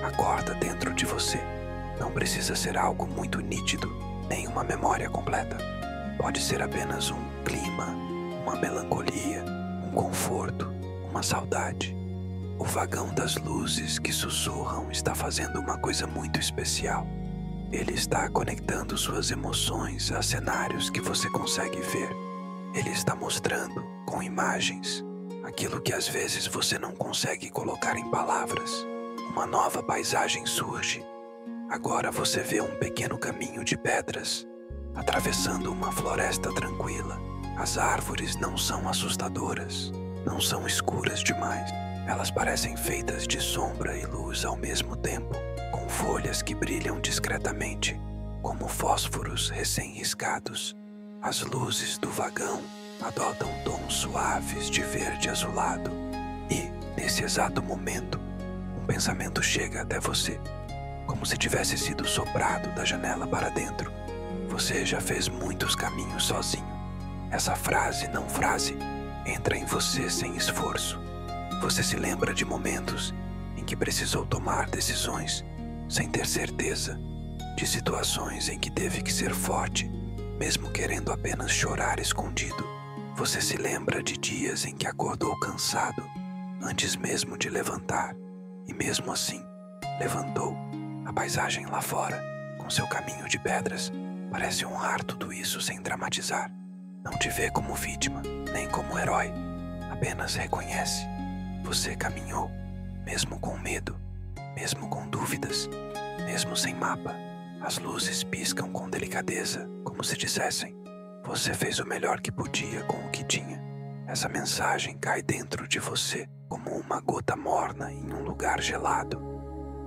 acorda dentro de você. Não precisa ser algo muito nítido, nem uma memória completa. Pode ser apenas um clima, uma melancolia, um conforto, uma saudade. O vagão das luzes que sussurram está fazendo uma coisa muito especial. Ele está conectando suas emoções a cenários que você consegue ver. Ele está mostrando, com imagens, aquilo que às vezes você não consegue colocar em palavras. Uma nova paisagem surge. Agora você vê um pequeno caminho de pedras, atravessando uma floresta tranquila. As árvores não são assustadoras, não são escuras demais. Elas parecem feitas de sombra e luz ao mesmo tempo, com folhas que brilham discretamente, como fósforos recém-riscados. As luzes do vagão adotam tons suaves de verde azulado e, nesse exato momento, um pensamento chega até você, como se tivesse sido soprado da janela para dentro. Você já fez muitos caminhos sozinho. Essa frase, não frase, entra em você sem esforço. Você se lembra de momentos em que precisou tomar decisões sem ter certeza, de situações em que teve que ser forte, mesmo querendo apenas chorar escondido. Você se lembra de dias em que acordou cansado, antes mesmo de levantar, e mesmo assim, levantou. A paisagem lá fora, com seu caminho de pedras, parece honrar tudo isso sem dramatizar. Não te vê como vítima, nem como herói, apenas reconhece. Você caminhou, mesmo com medo, mesmo com dúvidas, mesmo sem mapa. As luzes piscam com delicadeza, como se dissessem: você fez o melhor que podia com o que tinha. Essa mensagem cai dentro de você como uma gota morna em um lugar gelado.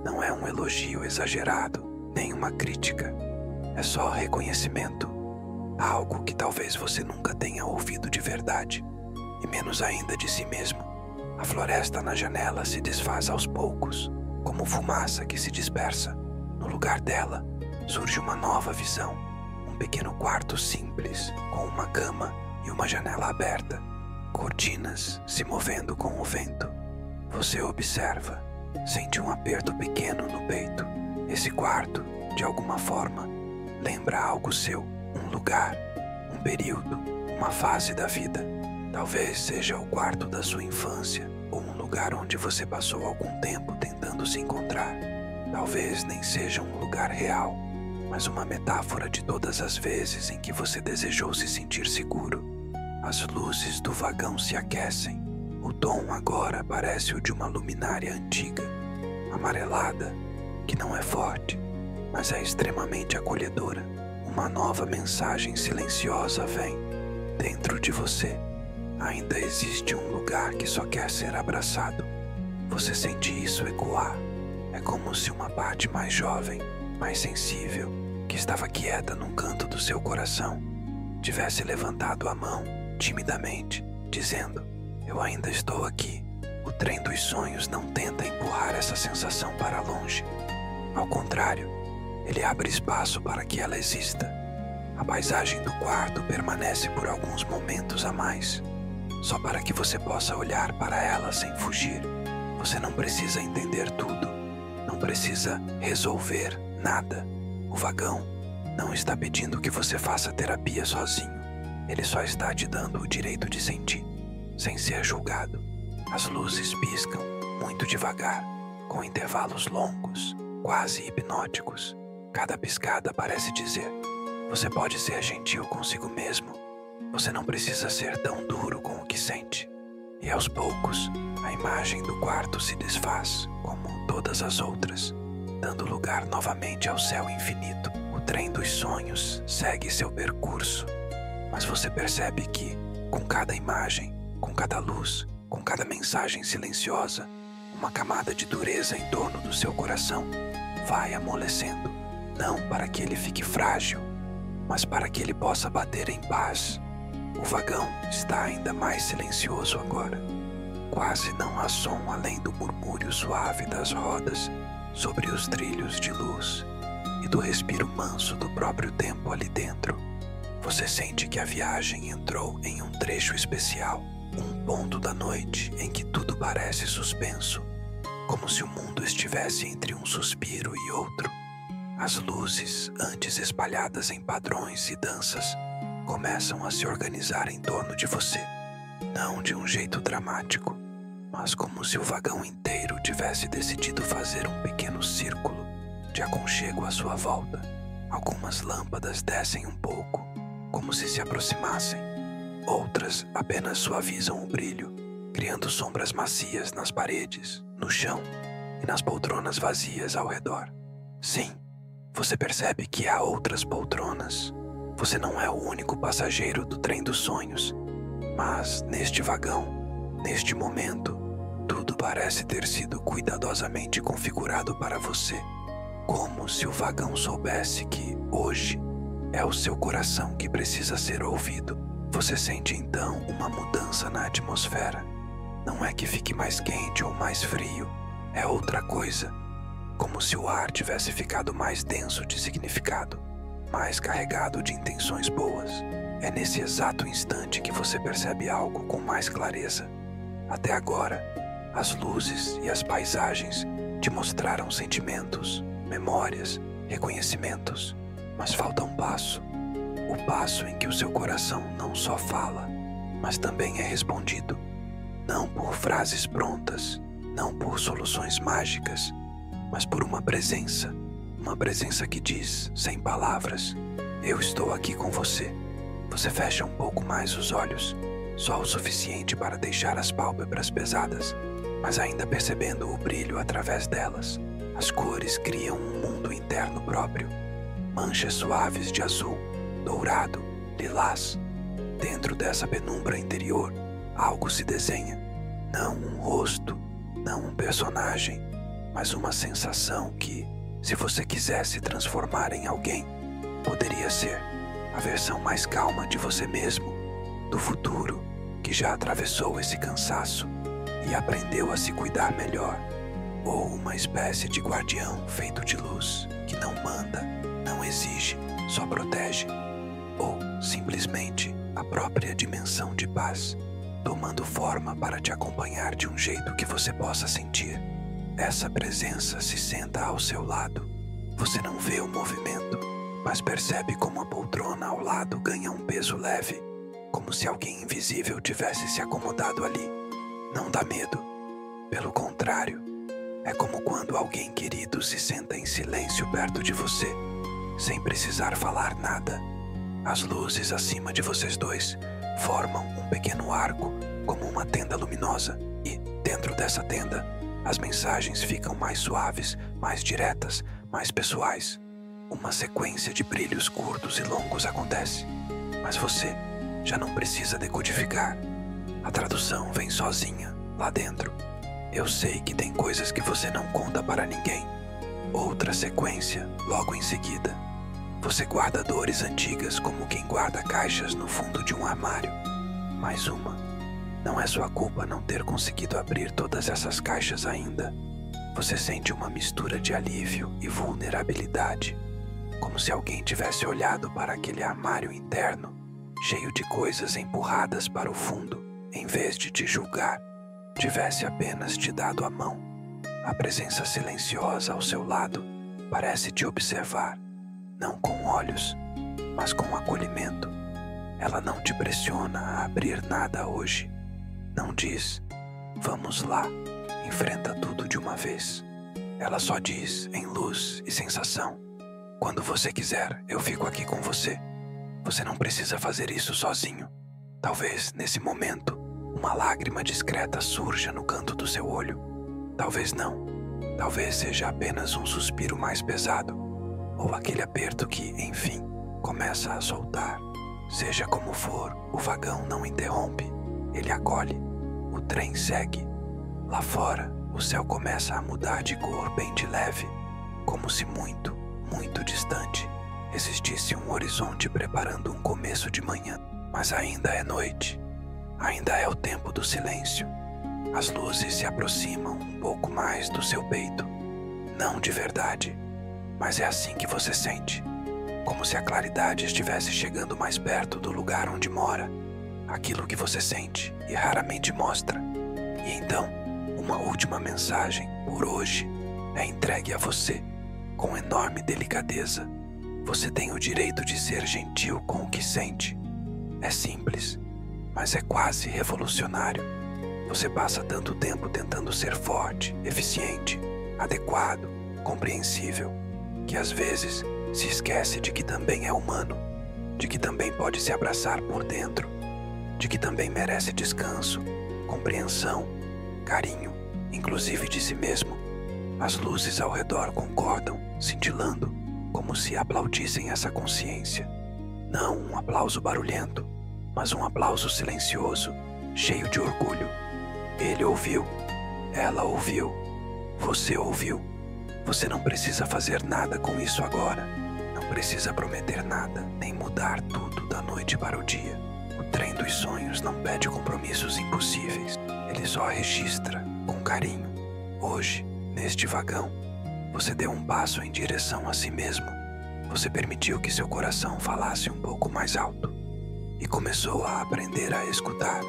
Não é um elogio exagerado, nem uma crítica. É só reconhecimento. Algo que talvez você nunca tenha ouvido de verdade, e menos ainda de si mesmo. A floresta na janela se desfaz aos poucos, como fumaça que se dispersa. No lugar dela, surge uma nova visão. Um pequeno quarto simples, com uma cama e uma janela aberta. Cortinas se movendo com o vento. Você observa, sente um aperto pequeno no peito. Esse quarto, de alguma forma, lembra algo seu. Um lugar, um período, uma fase da vida. Talvez seja o quarto da sua infância, ou um lugar onde você passou algum tempo tentando se encontrar. Talvez nem seja um lugar real, mas uma metáfora de todas as vezes em que você desejou se sentir seguro. As luzes do vagão se aquecem. O tom agora parece o de uma luminária antiga, amarelada, que não é forte, mas é extremamente acolhedora. Uma nova mensagem silenciosa vem. Dentro de você ainda existe um lugar que só quer ser abraçado. Você sente isso ecoar. É como se uma parte mais jovem, mais sensível, que estava quieta num canto do seu coração, tivesse levantado a mão, timidamente, dizendo: eu ainda estou aqui. O trem dos sonhos não tenta empurrar essa sensação para longe. Ao contrário, ele abre espaço para que ela exista. A paisagem do quarto permanece por alguns momentos a mais, só para que você possa olhar para ela sem fugir. Você não precisa entender tudo, não precisa resolver nada. O vagão não está pedindo que você faça terapia sozinho. Ele só está te dando o direito de sentir, sem ser julgado. As luzes piscam muito devagar, com intervalos longos, quase hipnóticos. Cada piscada parece dizer: você pode ser gentil consigo mesmo. Você não precisa ser tão duro com o que sente. E aos poucos, a imagem do quarto se desfaz, como todas as outras, dando lugar novamente ao céu infinito. O trem dos sonhos segue seu percurso, mas você percebe que, com cada imagem, com cada luz, com cada mensagem silenciosa, uma camada de dureza em torno do seu coração vai amolecendo, não para que ele fique frágil, mas para que ele possa bater em paz. O vagão está ainda mais silencioso agora. Quase não há som além do murmúrio suave das rodas sobre os trilhos de luz e do respiro manso do próprio tempo ali dentro. Você sente que a viagem entrou em um trecho especial, um ponto da noite em que tudo parece suspenso, como se o mundo estivesse entre um suspiro e outro. As luzes, antes espalhadas em padrões e danças, começam a se organizar em torno de você, não de um jeito dramático, mas como se o vagão inteiro tivesse decidido fazer um pequeno círculo de aconchego à sua volta. Algumas lâmpadas descem um pouco, como se aproximassem. Outras apenas suavizam o brilho, criando sombras macias nas paredes, no chão e nas poltronas vazias ao redor. Sim, você percebe que há outras poltronas. Você não é o único passageiro do trem dos sonhos, mas neste vagão, neste momento, tudo parece ter sido cuidadosamente configurado para você, como se o vagão soubesse que, hoje, é o seu coração que precisa ser ouvido. Você sente então uma mudança na atmosfera. Não é que fique mais quente ou mais frio, é outra coisa, como se o ar tivesse ficado mais denso de significado, mais carregado de intenções boas. É nesse exato instante que você percebe algo com mais clareza. Até agora, as luzes e as paisagens te mostraram sentimentos, memórias, reconhecimentos, mas falta um passo. O passo em que o seu coração não só fala, mas também é respondido. Não por frases prontas, não por soluções mágicas, mas por uma presença que diz, sem palavras: eu estou aqui com você. Você fecha um pouco mais os olhos, só o suficiente para deixar as pálpebras pesadas, mas ainda percebendo o brilho através delas. As cores criam um mundo interno próprio, manchas suaves de azul, dourado, lilás. Dentro dessa penumbra interior, algo se desenha. Não um rosto, não um personagem, mas uma sensação que, se você quisesse transformar em alguém, poderia ser a versão mais calma de você mesmo, do futuro que já atravessou esse cansaço e aprendeu a se cuidar melhor, ou uma espécie de guardião feito de luz que não manda, não exige, só protege, ou simplesmente a própria dimensão de paz, tomando forma para te acompanhar de um jeito que você possa sentir. Essa presença se senta ao seu lado. Você não vê o movimento, mas percebe como a poltrona ao lado ganha um peso leve, como se alguém invisível tivesse se acomodado ali. Não dá medo. Pelo contrário, é como quando alguém querido se senta em silêncio perto de você, sem precisar falar nada. As luzes acima de vocês dois formam um pequeno arco, como uma tenda luminosa, e, dentro dessa tenda, as mensagens ficam mais suaves, mais diretas, mais pessoais. Uma sequência de brilhos curtos e longos acontece, mas você já não precisa decodificar. A tradução vem sozinha, lá dentro. Eu sei que tem coisas que você não conta para ninguém. Outra sequência, logo em seguida. Você guarda dores antigas como quem guarda caixas no fundo de um armário. Mais uma. Não é sua culpa não ter conseguido abrir todas essas caixas ainda. Você sente uma mistura de alívio e vulnerabilidade, como se alguém tivesse olhado para aquele armário interno, cheio de coisas empurradas para o fundo, em vez de te julgar. tivesse apenas te dado a mão. A presença silenciosa ao seu lado parece te observar, não com olhos, mas com acolhimento. Ela não te pressiona a abrir nada hoje. Não diz, vamos lá, enfrenta tudo de uma vez. Ela só diz, em luz e sensação, quando você quiser, eu fico aqui com você. Você não precisa fazer isso sozinho. Talvez, nesse momento, uma lágrima discreta surja no canto do seu olho. Talvez não. Talvez seja apenas um suspiro mais pesado, ou aquele aperto que, enfim, começa a soltar. Seja como for, o vagão não interrompe. Ele acolhe. O trem segue. Lá fora, o céu começa a mudar de cor bem de leve, como se muito, muito distante existisse um horizonte preparando um começo de manhã. Mas ainda é noite. Ainda é o tempo do silêncio. As luzes se aproximam um pouco mais do seu peito. Não de verdade, mas é assim que você sente. Como se a claridade estivesse chegando mais perto do lugar onde mora. Aquilo que você sente e raramente mostra. E então, uma última mensagem, por hoje, é entregue a você, com enorme delicadeza. Você tem o direito de ser gentil com o que sente. É simples, mas é quase revolucionário. Você passa tanto tempo tentando ser forte, eficiente, adequado, compreensível, que às vezes se esquece de que também é humano, de que também pode se abraçar por dentro, de que também merece descanso, compreensão, carinho, inclusive de si mesmo. As luzes ao redor concordam, cintilando, como se aplaudissem essa consciência. Não um aplauso barulhento, mas um aplauso silencioso, cheio de orgulho. Ele ouviu, ela ouviu, você ouviu. Você não precisa fazer nada com isso agora. Não precisa prometer nada, nem mudar tudo da noite para o dia. O trem dos sonhos não pede compromissos impossíveis. Ele só registra, com carinho. Hoje, neste vagão, você deu um passo em direção a si mesmo. Você permitiu que seu coração falasse um pouco mais alto. E começou a aprender a escutar.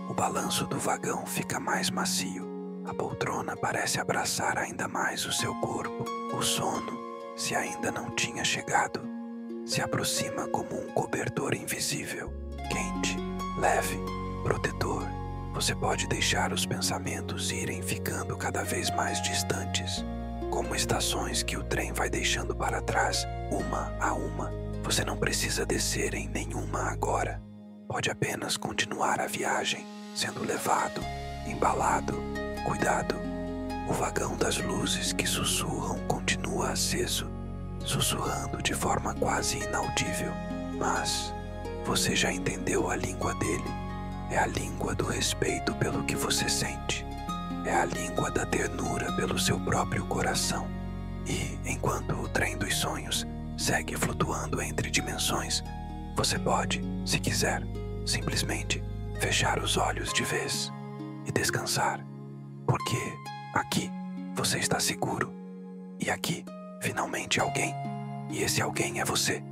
O balanço do vagão fica mais macio. A poltrona parece abraçar ainda mais o seu corpo. O sono, se ainda não tinha chegado, se aproxima como um cobertor invisível, quente, leve, protetor. Você pode deixar os pensamentos irem ficando cada vez mais distantes, como estações que o trem vai deixando para trás, uma a uma. Você não precisa descer em nenhuma agora. Pode apenas continuar a viagem, sendo levado, embalado, cuidado. O vagão das luzes que sussurram continua aceso, sussurrando de forma quase inaudível. Mas você já entendeu a língua dele. É a língua do respeito pelo que você sente. É a língua da ternura pelo seu próprio coração. E, enquanto o trem dos sonhos segue flutuando entre dimensões, você pode, se quiser, simplesmente fechar os olhos de vez e descansar. Porque aqui você está seguro. E aqui, finalmente alguém, e esse alguém é você,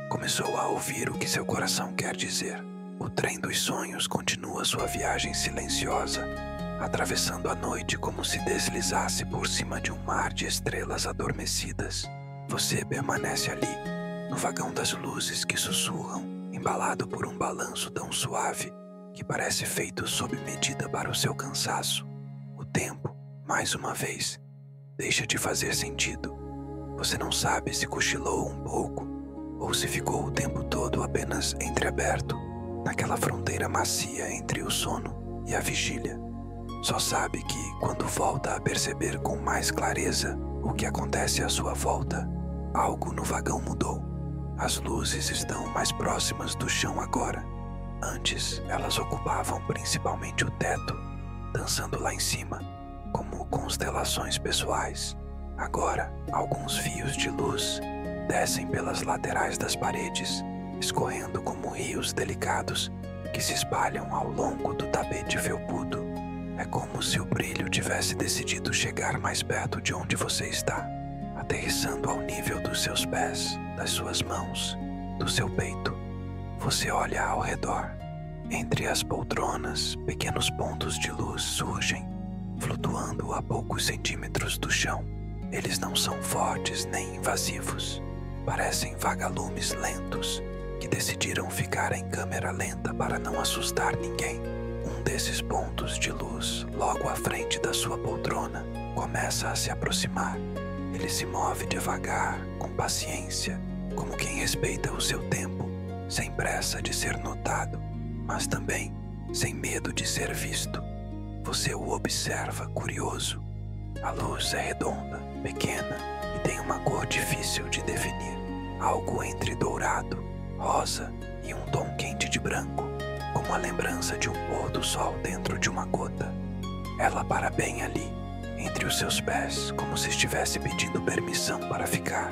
começou a ouvir o que seu coração quer dizer. O trem dos sonhos continua sua viagem silenciosa, atravessando a noite como se deslizasse por cima de um mar de estrelas adormecidas. Você permanece ali, no vagão das luzes que sussurram, embalado por um balanço tão suave que parece feito sob medida para o seu cansaço. O tempo, mais uma vez, deixa de fazer sentido. Você não sabe se cochilou um pouco ou se ficou o tempo todo apenas entreaberto, naquela fronteira macia entre o sono e a vigília. Só sabe que, quando volta a perceber com mais clareza o que acontece à sua volta, algo no vagão mudou. As luzes estão mais próximas do chão agora. Antes, elas ocupavam principalmente o teto, dançando lá em cima, como constelações pessoais. Agora, alguns fios de luz descem pelas laterais das paredes, escorrendo como rios delicados que se espalham ao longo do tapete felpudo. É como se o brilho tivesse decidido chegar mais perto de onde você está, aterrissando ao nível dos seus pés, das suas mãos, do seu peito. Você olha ao redor. Entre as poltronas, pequenos pontos de luz surgem, flutuando a poucos centímetros do chão. Eles não são fortes nem invasivos. Parecem vagalumes lentos que decidiram ficar em câmera lenta para não assustar ninguém. Um desses pontos de luz, logo à frente da sua poltrona, começa a se aproximar. Ele se move devagar, com paciência, como quem respeita o seu tempo, sem pressa de ser notado, mas também sem medo de ser visto. Você o observa curioso. A luz é redonda, pequena e tem uma cor difícil de definir. Algo entre dourado, rosa e um tom quente de branco, como a lembrança de um pôr do sol dentro de uma gota. Ela para bem ali, entre os seus pés, como se estivesse pedindo permissão para ficar.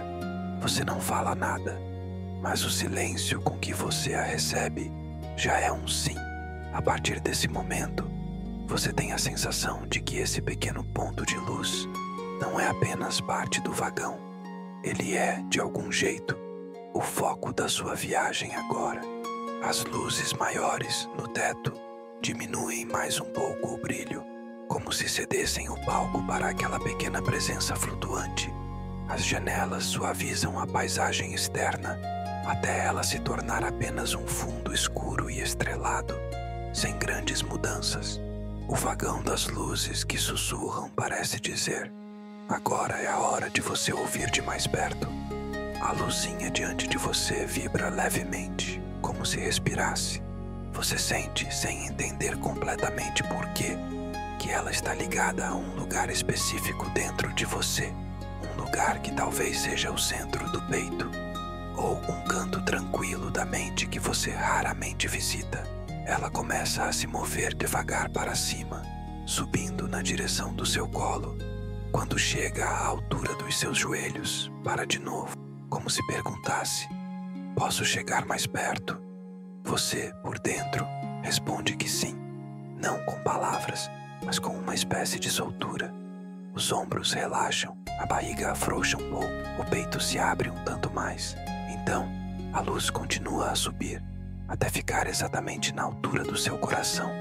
Você não fala nada, mas o silêncio com que você a recebe já é um sim. A partir desse momento, você tem a sensação de que esse pequeno ponto de luz não é apenas parte do vagão. Ele é, de algum jeito, o foco da sua viagem agora. As luzes maiores no teto diminuem mais um pouco o brilho, como se cedessem o palco para aquela pequena presença flutuante. As janelas suavizam a paisagem externa, até ela se tornar apenas um fundo escuro e estrelado, sem grandes mudanças. O vagão das luzes que sussurram parece dizer: agora é a hora de você ouvir de mais perto. A luzinha diante de você vibra levemente, como se respirasse. Você sente, sem entender completamente por quê, que ela está ligada a um lugar específico dentro de você. Um lugar que talvez seja o centro do peito, ou um canto tranquilo da mente que você raramente visita. Ela começa a se mover devagar para cima, subindo na direção do seu colo. Quando chega à altura dos seus joelhos, para de novo, como se perguntasse: posso chegar mais perto? Você, por dentro, responde que sim, não com palavras, mas com uma espécie de soltura. Os ombros relaxam, a barriga afrouxa um pouco, o peito se abre um tanto mais. Então, a luz continua a subir, até ficar exatamente na altura do seu coração.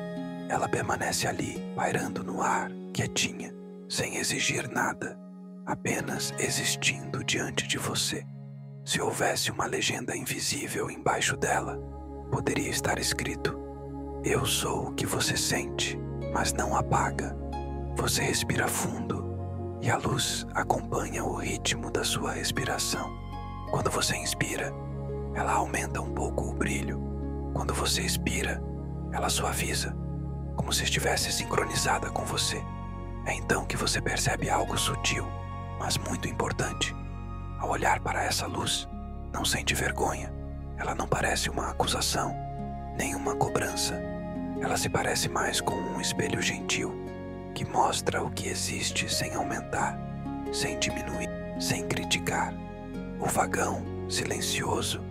Ela permanece ali, pairando no ar, quietinha, sem exigir nada, apenas existindo diante de você. Se houvesse uma legenda invisível embaixo dela, poderia estar escrito: eu sou o que você sente, mas não apaga. Você respira fundo e a luz acompanha o ritmo da sua respiração. Quando você inspira, ela aumenta um pouco o brilho. Quando você expira, ela suaviza, como se estivesse sincronizada com você. É então que você percebe algo sutil, mas muito importante. Ao olhar para essa luz, não sente vergonha. Ela não parece uma acusação, nem uma cobrança. Ela se parece mais com um espelho gentil, que mostra o que existe sem aumentar, sem diminuir, sem criticar. O vagão, silencioso,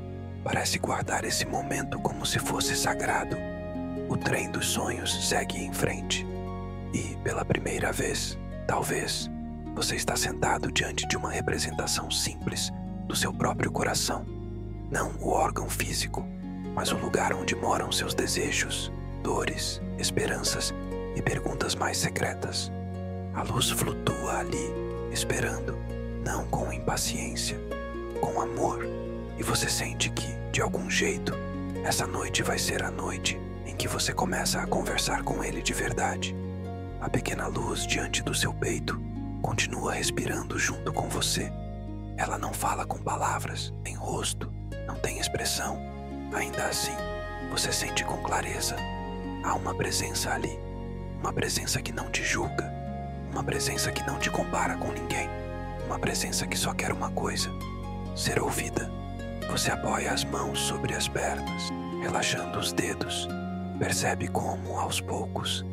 parece guardar esse momento como se fosse sagrado. O trem dos sonhos segue em frente. E, pela primeira vez, talvez, você está sentado diante de uma representação simples do seu próprio coração. Não o órgão físico, mas o lugar onde moram seus desejos, dores, esperanças e perguntas mais secretas. A luz flutua ali, esperando, não com impaciência, com amor. E você sente que, de algum jeito, essa noite vai ser a noite em que você começa a conversar com ele de verdade. A pequena luz diante do seu peito continua respirando junto com você. Ela não fala com palavras, tem rosto, não tem expressão. Ainda assim, você sente com clareza. Há uma presença ali, uma presença que não te julga, uma presença que não te compara com ninguém, uma presença que só quer uma coisa: ser ouvida. Você apoia as mãos sobre as pernas, relaxando os dedos. Percebe como, aos poucos,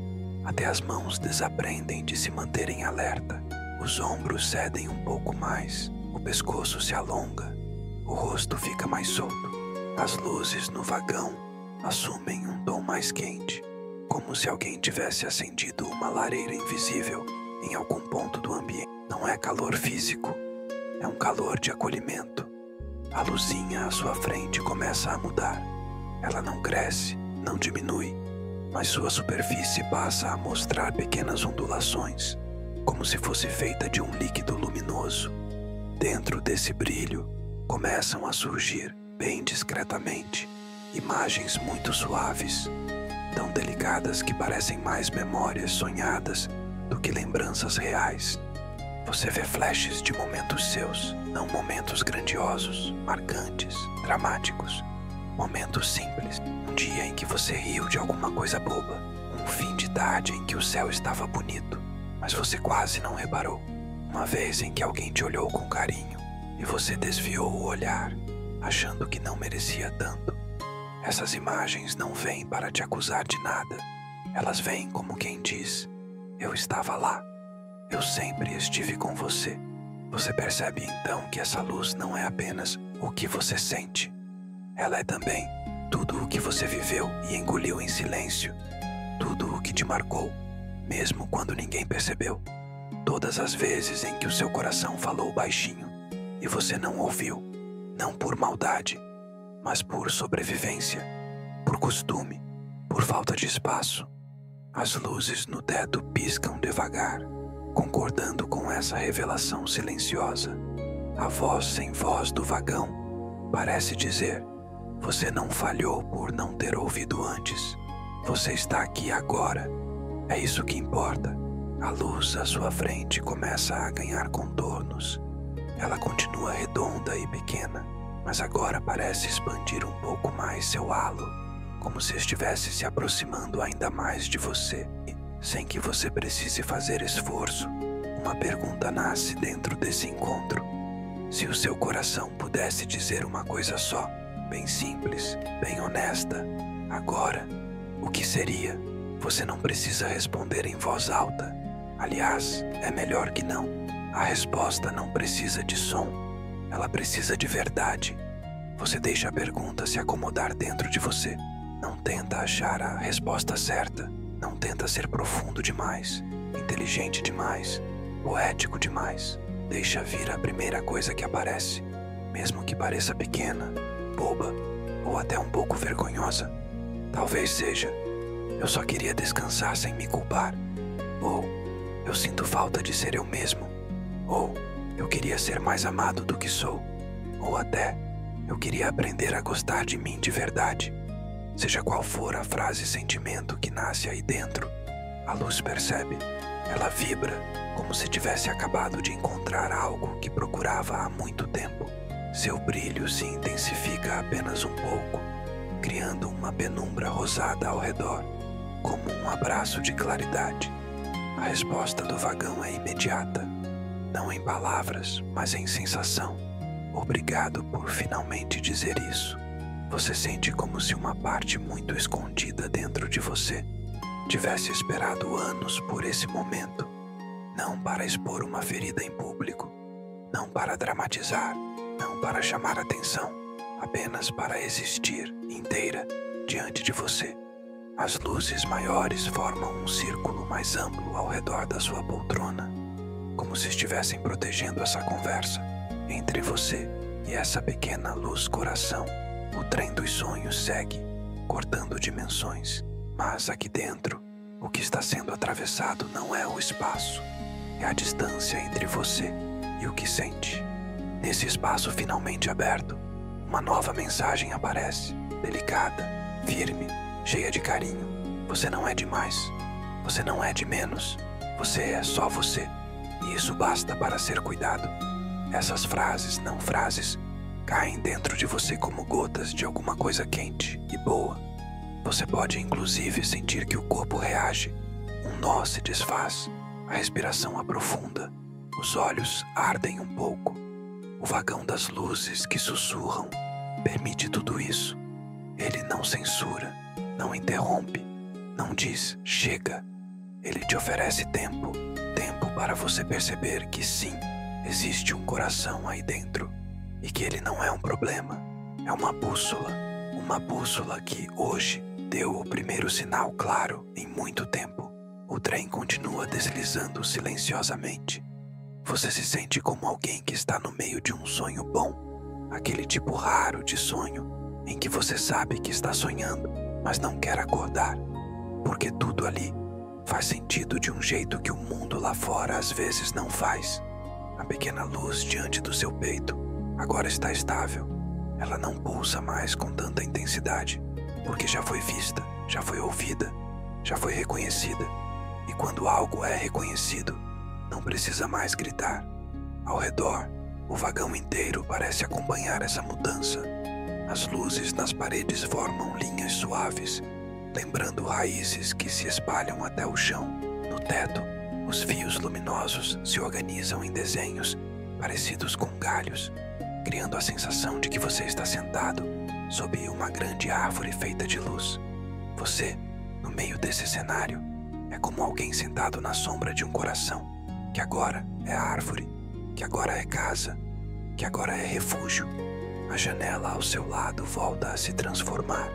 até as mãos desaprendem de se manterem alerta. Os ombros cedem um pouco mais, o pescoço se alonga, o rosto fica mais solto. As luzes no vagão assumem um tom mais quente, como se alguém tivesse acendido uma lareira invisível em algum ponto do ambiente. Não é calor físico, é um calor de acolhimento. A luzinha à sua frente começa a mudar. Ela não cresce, não diminui, mas sua superfície passa a mostrar pequenas ondulações, como se fosse feita de um líquido luminoso. Dentro desse brilho, começam a surgir, bem discretamente, imagens muito suaves, tão delicadas que parecem mais memórias sonhadas do que lembranças reais. Você vê flashes de momentos seus, não momentos grandiosos, marcantes, dramáticos. Momentos simples, um dia em que você riu de alguma coisa boba, um fim de tarde em que o céu estava bonito, mas você quase não reparou. Uma vez em que alguém te olhou com carinho e você desviou o olhar, achando que não merecia tanto. Essas imagens não vêm para te acusar de nada. Elas vêm como quem diz: eu estava lá. Eu sempre estive com você. Você percebe então que essa luz não é apenas o que você sente. Ela é também tudo o que você viveu e engoliu em silêncio. Tudo o que te marcou, mesmo quando ninguém percebeu. Todas as vezes em que o seu coração falou baixinho e você não ouviu, não por maldade, mas por sobrevivência, por costume, por falta de espaço. As luzes no teto piscam devagar, concordando com essa revelação silenciosa. A voz sem voz do vagão parece dizer: você não falhou por não ter ouvido antes. Você está aqui agora. É isso que importa. A luz à sua frente começa a ganhar contornos. Ela continua redonda e pequena, mas agora parece expandir um pouco mais seu halo, como se estivesse se aproximando ainda mais de você, sem que você precise fazer esforço. Uma pergunta nasce dentro desse encontro. Se o seu coração pudesse dizer uma coisa só, bem simples, bem honesta, agora, o que seria? Você não precisa responder em voz alta. Aliás, é melhor que não. A resposta não precisa de som. Ela precisa de verdade. Você deixa a pergunta se acomodar dentro de você. Não tenta achar a resposta certa. Não tenta ser profundo demais, inteligente demais, poético demais. Deixa vir a primeira coisa que aparece, mesmo que pareça pequena, boba ou até um pouco vergonhosa. Talvez seja: eu só queria descansar sem me culpar. Ou: eu sinto falta de ser eu mesmo. Ou: eu queria ser mais amado do que sou. Ou até: eu queria aprender a gostar de mim de verdade. Seja qual for a frase sentimento que nasce aí dentro, a luz percebe. Ela vibra como se tivesse acabado de encontrar algo que procurava há muito tempo. Seu brilho se intensifica apenas um pouco, criando uma penumbra rosada ao redor, como um abraço de claridade. A resposta do vagão é imediata, não em palavras, mas em sensação. Obrigado por finalmente dizer isso. Você sente como se uma parte muito escondida dentro de você tivesse esperado anos por esse momento, não para expor uma ferida em público, não para dramatizar, não para chamar atenção, apenas para existir inteira diante de você. As luzes maiores formam um círculo mais amplo ao redor da sua poltrona, como se estivessem protegendo essa conversa entre você e essa pequena luz coração. O trem dos sonhos segue, cortando dimensões, mas aqui dentro, o que está sendo atravessado não é o espaço, é a distância entre você e o que sente. Nesse espaço finalmente aberto, uma nova mensagem aparece, delicada, firme, cheia de carinho. Você não é demais, você não é de menos, você é só você, e isso basta para ser cuidado. Essas frases, não frases, caem dentro de você como gotas de alguma coisa quente e boa. Você pode inclusive sentir que o corpo reage, um nó se desfaz, a respiração aprofunda, os olhos ardem um pouco. O vagão das luzes que sussurram permite tudo isso. Ele não censura, não interrompe, não diz chega. Ele te oferece tempo, tempo para você perceber que sim, existe um coração aí dentro e que ele não é um problema, é uma bússola que hoje deu o primeiro sinal claro em muito tempo. O trem continua deslizando silenciosamente. Você se sente como alguém que está no meio de um sonho bom, aquele tipo raro de sonho em que você sabe que está sonhando, mas não quer acordar, porque tudo ali faz sentido de um jeito que o mundo lá fora às vezes não faz. A pequena luz diante do seu peito agora está estável. Ela não pulsa mais com tanta intensidade, porque já foi vista, já foi ouvida, já foi reconhecida. E quando algo é reconhecido, não precisa mais gritar. Ao redor, o vagão inteiro parece acompanhar essa mudança. As luzes nas paredes formam linhas suaves, lembrando raízes que se espalham até o chão. No teto, os fios luminosos se organizam em desenhos parecidos com galhos, criando a sensação de que você está sentado sob uma grande árvore feita de luz. Você, no meio desse cenário, é como alguém sentado na sombra de um coração, que agora é árvore, que agora é casa, que agora é refúgio. A janela ao seu lado volta a se transformar.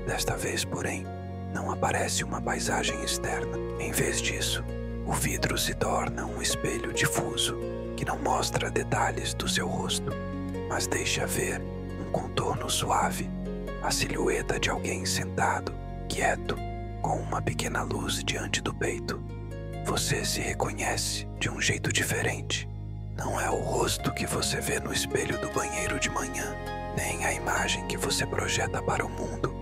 Desta vez, porém, não aparece uma paisagem externa. Em vez disso, o vidro se torna um espelho difuso que não mostra detalhes do seu rosto, mas deixa ver um contorno suave, a silhueta de alguém sentado, quieto, com uma pequena luz diante do peito. Você se reconhece de um jeito diferente. Não é o rosto que você vê no espelho do banheiro de manhã, nem a imagem que você projeta para o mundo.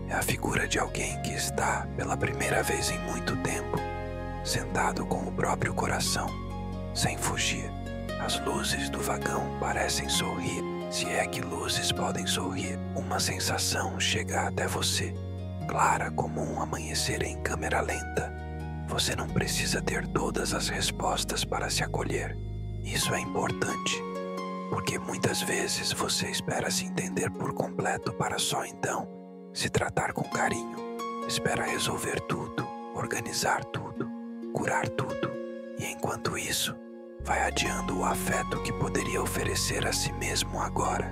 É a figura de alguém que está, pela primeira vez em muito tempo, sentado com o próprio coração, sem fugir. As luzes do vagão parecem sorrir, se é que luzes podem sorrir. Uma sensação chega até você, clara como um amanhecer em câmera lenta. Você não precisa ter todas as respostas para se acolher. Isso é importante, porque muitas vezes você espera se entender por completo para só então se tratar com carinho. Espera resolver tudo, organizar tudo, curar tudo, e enquanto isso, vai adiando o afeto que poderia oferecer a si mesmo agora.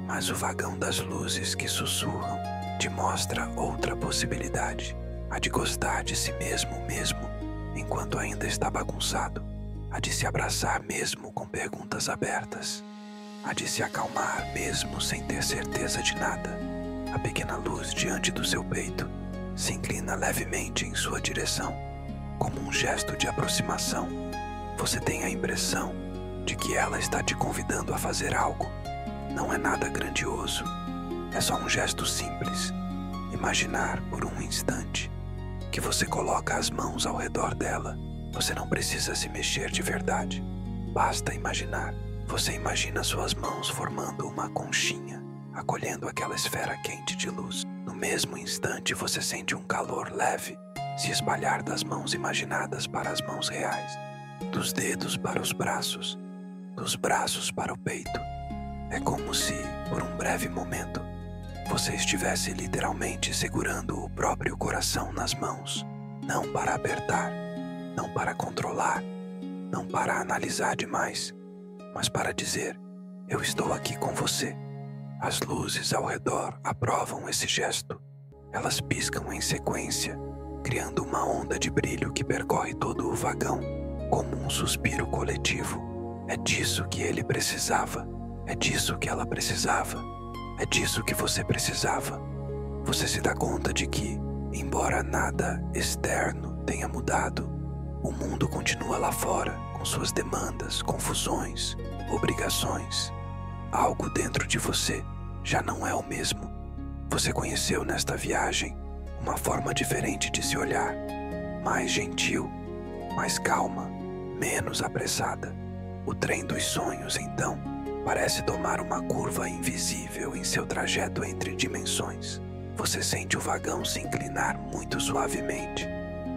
Mas o vagão das luzes que sussurram te mostra outra possibilidade, a de gostar de si mesmo enquanto ainda está bagunçado, a de se abraçar mesmo com perguntas abertas, a de se acalmar mesmo sem ter certeza de nada. A pequena luz diante do seu peito se inclina levemente em sua direção, como um gesto de aproximação. Você tem a impressão de que ela está te convidando a fazer algo. Não é nada grandioso, é só um gesto simples. Imaginar por um instante que você coloca as mãos ao redor dela. Você não precisa se mexer de verdade, basta imaginar. Você imagina suas mãos formando uma conchinha, acolhendo aquela esfera quente de luz. No mesmo instante você sente um calor leve se espalhar das mãos imaginadas para as mãos reais, dos dedos para os braços, dos braços para o peito. É como se, por um breve momento, você estivesse literalmente segurando o próprio coração nas mãos, não para apertar, não para controlar, não para analisar demais, mas para dizer: eu estou aqui com você. As luzes ao redor aprovam esse gesto. Elas piscam em sequência, criando uma onda de brilho que percorre todo o vagão, como um suspiro coletivo. É disso que ele precisava, é disso que ela precisava, é disso que você precisava. Você se dá conta de que, embora nada externo tenha mudado, o mundo continua lá fora, com suas demandas, confusões, obrigações. Algo dentro de você já não é o mesmo. Você conheceu nesta viagem uma forma diferente de se olhar, mais gentil, mais calma, menos apressada. O trem dos sonhos, então, parece tomar uma curva invisível em seu trajeto entre dimensões. Você sente o vagão se inclinar muito suavemente,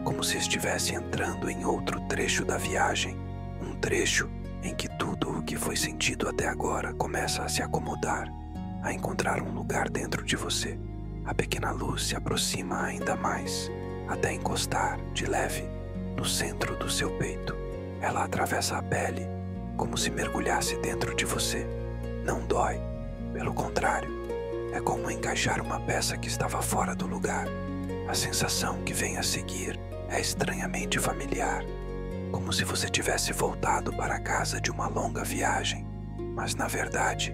como se estivesse entrando em outro trecho da viagem, um trecho em que tudo o que foi sentido até agora começa a se acomodar, a encontrar um lugar dentro de você. A pequena luz se aproxima ainda mais, até encostar, de leve, no centro do seu peito. Ela atravessa a pele, como se mergulhasse dentro de você. Não dói, pelo contrário, é como encaixar uma peça que estava fora do lugar. A sensação que vem a seguir é estranhamente familiar, como se você tivesse voltado para a casa de uma longa viagem, mas na verdade,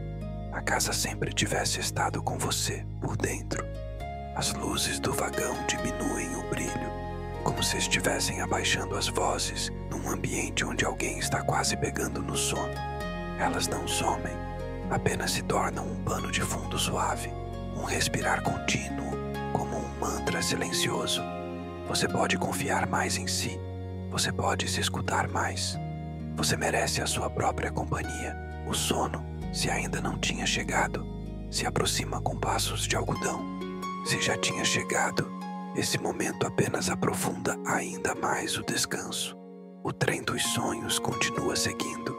a casa sempre tivesse estado com você por dentro. As luzes do vagão diminuem o brilho, como se estivessem abaixando as vozes num ambiente onde alguém está quase pegando no sono. Elas não somem, apenas se tornam um pano de fundo suave, um respirar contínuo, como um mantra silencioso. Você pode confiar mais em si, você pode se escutar mais. Você merece a sua própria companhia. O sono, se ainda não tinha chegado, se aproxima com passos de algodão. Se já tinha chegado, esse momento apenas aprofunda ainda mais o descanso. O trem dos sonhos continua seguindo.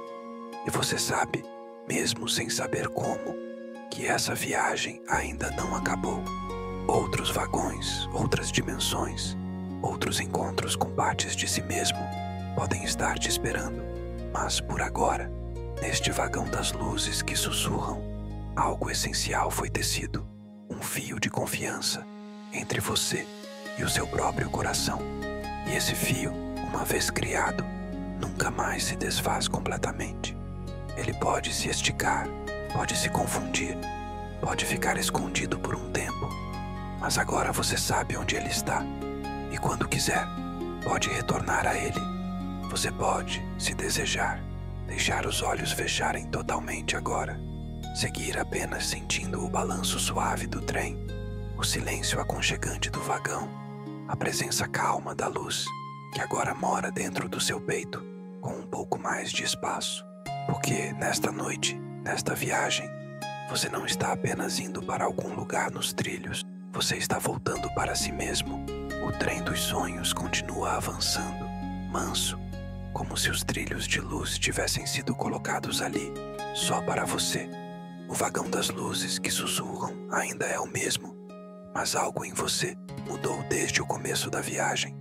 E você sabe, mesmo sem saber como, que essa viagem ainda não acabou. Outros vagões, outras dimensões, outros encontros com partes de si mesmo podem estar te esperando. Mas por agora, neste vagão das luzes que sussurram, algo essencial foi tecido. Um fio de confiança entre você e o seu próprio coração. E esse fio, uma vez criado, nunca mais se desfaz completamente. Ele pode se esticar, pode se confundir, pode ficar escondido por um tempo, mas agora você sabe onde ele está. E quando quiser, pode retornar a ele. Você pode, se desejar, deixar os olhos fecharem totalmente agora. Seguir apenas sentindo o balanço suave do trem, o silêncio aconchegante do vagão, a presença calma da luz que agora mora dentro do seu peito, com um pouco mais de espaço. Porque nesta noite, nesta viagem, você não está apenas indo para algum lugar nos trilhos, você está voltando para si mesmo. O trem dos sonhos continua avançando, manso, como se os trilhos de luz tivessem sido colocados ali, só para você. O vagão das luzes que sussurram ainda é o mesmo, mas algo em você mudou desde o começo da viagem.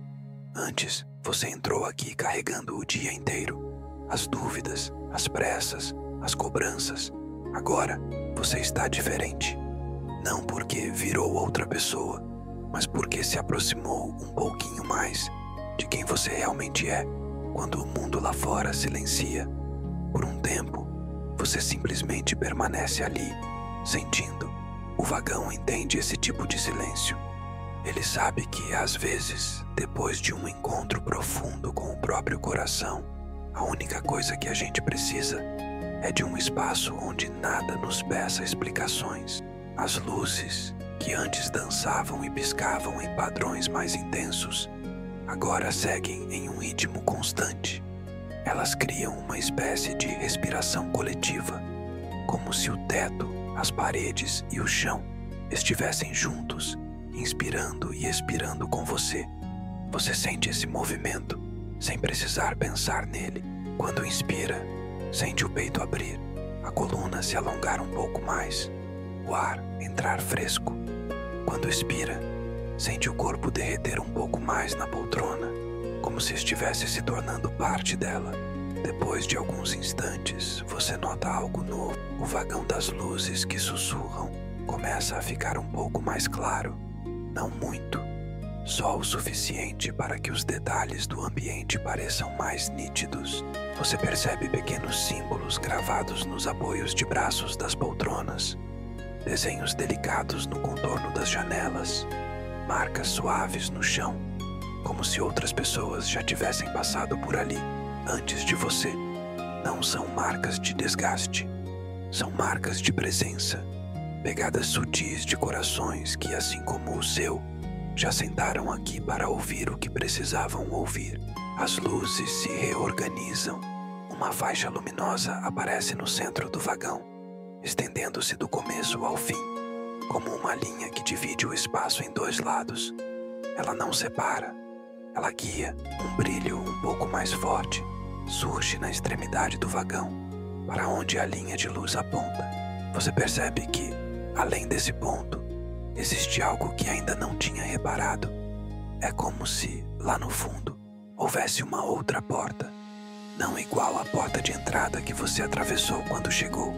Antes, você entrou aqui carregando o dia inteiro, as dúvidas, as pressas, as cobranças. Agora, você está diferente. Não porque virou outra pessoa, mas porque se aproximou um pouquinho mais de quem você realmente é. Quando o mundo lá fora silencia, por um tempo, você simplesmente permanece ali, sentindo. O vagão entende esse tipo de silêncio. Ele sabe que, às vezes, depois de um encontro profundo com o próprio coração, a única coisa que a gente precisa é de um espaço onde nada nos peça explicações. As luzes, que antes dançavam e piscavam em padrões mais intensos, agora seguem em um ritmo constante. Elas criam uma espécie de respiração coletiva, como se o teto, as paredes e o chão estivessem juntos, inspirando e expirando com você. Você sente esse movimento sem precisar pensar nele. Quando inspira, sente o peito abrir, a coluna se alongar um pouco mais, o ar entrar fresco. Quando expira, sente o corpo derreter um pouco mais na poltrona, como se estivesse se tornando parte dela. Depois de alguns instantes, você nota algo novo. O vagão das luzes que sussurram começa a ficar um pouco mais claro. Não muito, só o suficiente para que os detalhes do ambiente pareçam mais nítidos. Você percebe pequenos símbolos gravados nos apoios de braços das poltronas, desenhos delicados no contorno das janelas, marcas suaves no chão, como se outras pessoas já tivessem passado por ali antes de você. Não são marcas de desgaste, são marcas de presença, pegadas sutis de corações que, assim como o seu, já sentaram aqui para ouvir o que precisavam ouvir. As luzes se reorganizam. Uma faixa luminosa aparece no centro do vagão, estendendo-se do começo ao fim, como uma linha que divide o espaço em dois lados. Ela não separa, ela guia. Um brilho um pouco mais forte surge na extremidade do vagão, para onde a linha de luz aponta. Você percebe que, além desse ponto, existe algo que ainda não tinha reparado. É como se, lá no fundo, houvesse uma outra porta, não igual à porta de entrada que você atravessou quando chegou.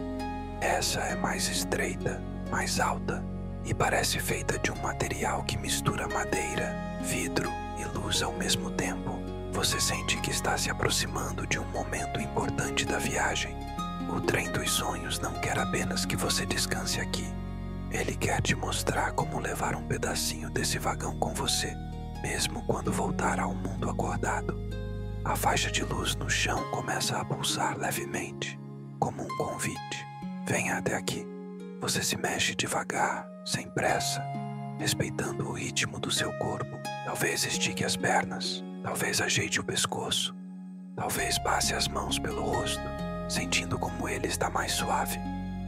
Essa é mais estreita, mais alta e parece feita de um material que mistura madeira, vidro e luz ao mesmo tempo. Você sente que está se aproximando de um momento importante da viagem. O trem dos sonhos não quer apenas que você descanse aqui. Ele quer te mostrar como levar um pedacinho desse vagão com você, mesmo quando voltar ao mundo acordado. A faixa de luz no chão começa a pulsar levemente, como um convite. Venha até aqui. Você se mexe devagar, sem pressa, respeitando o ritmo do seu corpo. Talvez estique as pernas, talvez ajeite o pescoço, talvez passe as mãos pelo rosto, sentindo como ele está mais suave.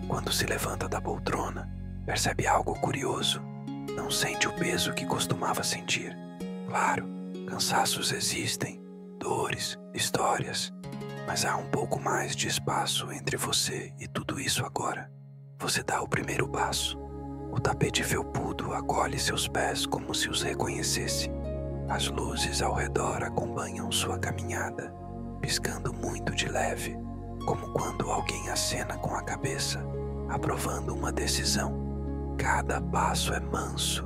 Quando se levanta da poltrona, percebe algo curioso. Não sente o peso que costumava sentir. Claro, cansaços existem, dores, histórias, mas há um pouco mais de espaço entre você e tudo isso agora. Você dá o primeiro passo. O tapete felpudo acolhe seus pés como se os reconhecesse. As luzes ao redor acompanham sua caminhada, piscando muito de leve, como quando alguém acena com a cabeça, aprovando uma decisão. Cada passo é manso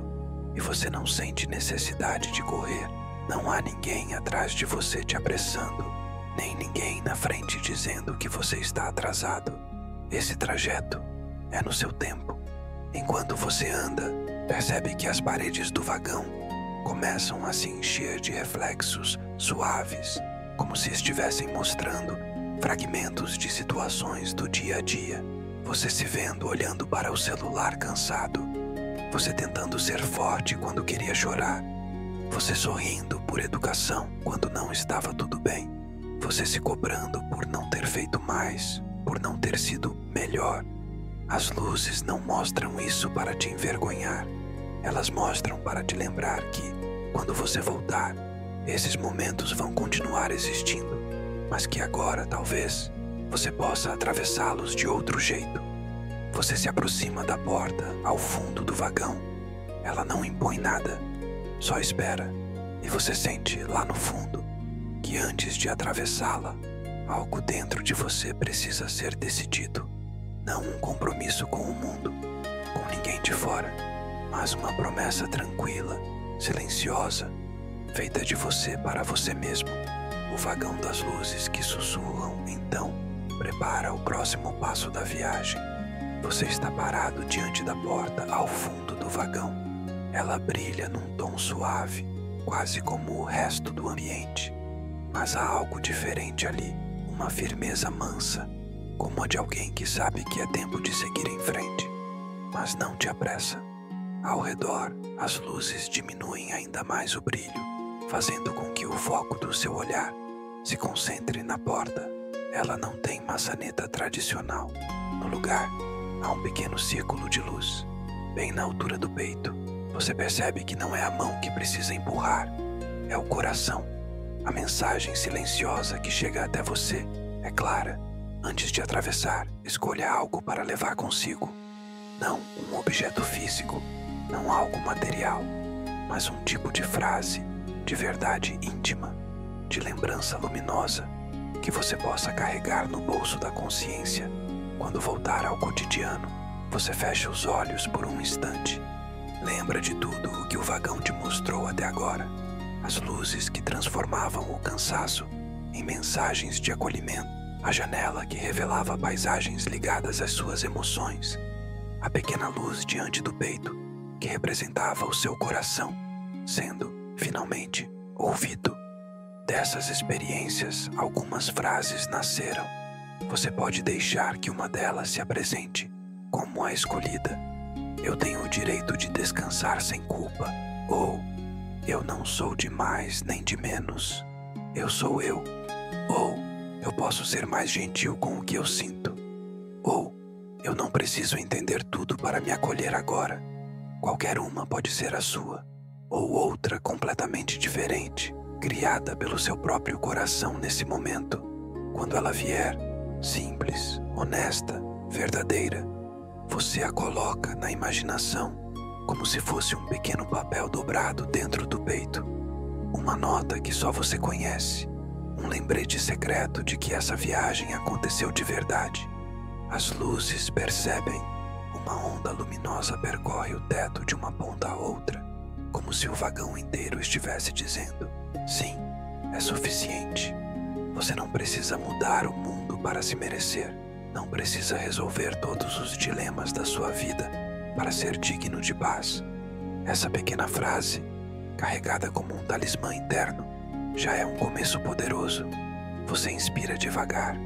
e você não sente necessidade de correr. Não há ninguém atrás de você te apressando, nem ninguém na frente dizendo que você está atrasado. Esse trajeto é no seu tempo. Enquanto você anda, percebe que as paredes do vagão começam a se encher de reflexos suaves, como se estivessem mostrando fragmentos de situações do dia a dia. Você se vendo olhando para o celular cansado, você tentando ser forte quando queria chorar, você sorrindo por educação quando não estava tudo bem, você se cobrando por não ter feito mais, por não ter sido melhor. As luzes não mostram isso para te envergonhar, elas mostram para te lembrar que, quando você voltar, esses momentos vão continuar existindo, mas que agora, talvez, você possa atravessá-los de outro jeito. Você se aproxima da porta ao fundo do vagão. Ela não impõe nada, só espera. E você sente lá no fundo que antes de atravessá-la, algo dentro de você precisa ser decidido. Não um compromisso com o mundo, com ninguém de fora, mas uma promessa tranquila, silenciosa, feita de você para você mesmo. O vagão das luzes que sussurram, então, prepara o próximo passo da viagem. Você está parado diante da porta ao fundo do vagão. Ela brilha num tom suave, quase como o resto do ambiente. Mas há algo diferente ali, uma firmeza mansa, como a de alguém que sabe que é tempo de seguir em frente, mas não te apressa. Ao redor, as luzes diminuem ainda mais o brilho, fazendo com que o foco do seu olhar se concentre na porta. Ela não tem maçaneta tradicional. No lugar, há um pequeno círculo de luz, bem na altura do peito. Você percebe que não é a mão que precisa empurrar, é o coração. A mensagem silenciosa que chega até você é clara. Antes de atravessar, escolha algo para levar consigo. Não um objeto físico, não algo material, mas um tipo de frase, de verdade íntima, de lembrança luminosa, que você possa carregar no bolso da consciência. Quando voltar ao cotidiano, você fecha os olhos por um instante. Lembra de tudo o que o vagão te mostrou até agora. As luzes que transformavam o cansaço em mensagens de acolhimento. A janela que revelava paisagens ligadas às suas emoções. A pequena luz diante do peito que representava o seu coração, sendo, finalmente, ouvido. Dessas experiências, algumas frases nasceram. Você pode deixar que uma delas se apresente como a escolhida. Eu tenho o direito de descansar sem culpa. Ou, eu não sou de mais nem de menos. Eu sou eu. Ou, eu posso ser mais gentil com o que eu sinto. Ou, eu não preciso entender tudo para me acolher agora. Qualquer uma pode ser a sua. Ou outra completamente diferente, criada pelo seu próprio coração nesse momento. Quando ela vier, simples, honesta, verdadeira, você a coloca na imaginação, como se fosse um pequeno papel dobrado dentro do peito. Uma nota que só você conhece. Um lembrete secreto de que essa viagem aconteceu de verdade. As luzes percebem. Uma onda luminosa percorre o teto de uma ponta a outra, como se o vagão inteiro estivesse dizendo: sim, é suficiente. Você não precisa mudar o mundo para se merecer. Não precisa resolver todos os dilemas da sua vida. para ser digno de paz. Essa pequena frase, carregada como um talismã interno, já é um começo poderoso. Você inspira devagar,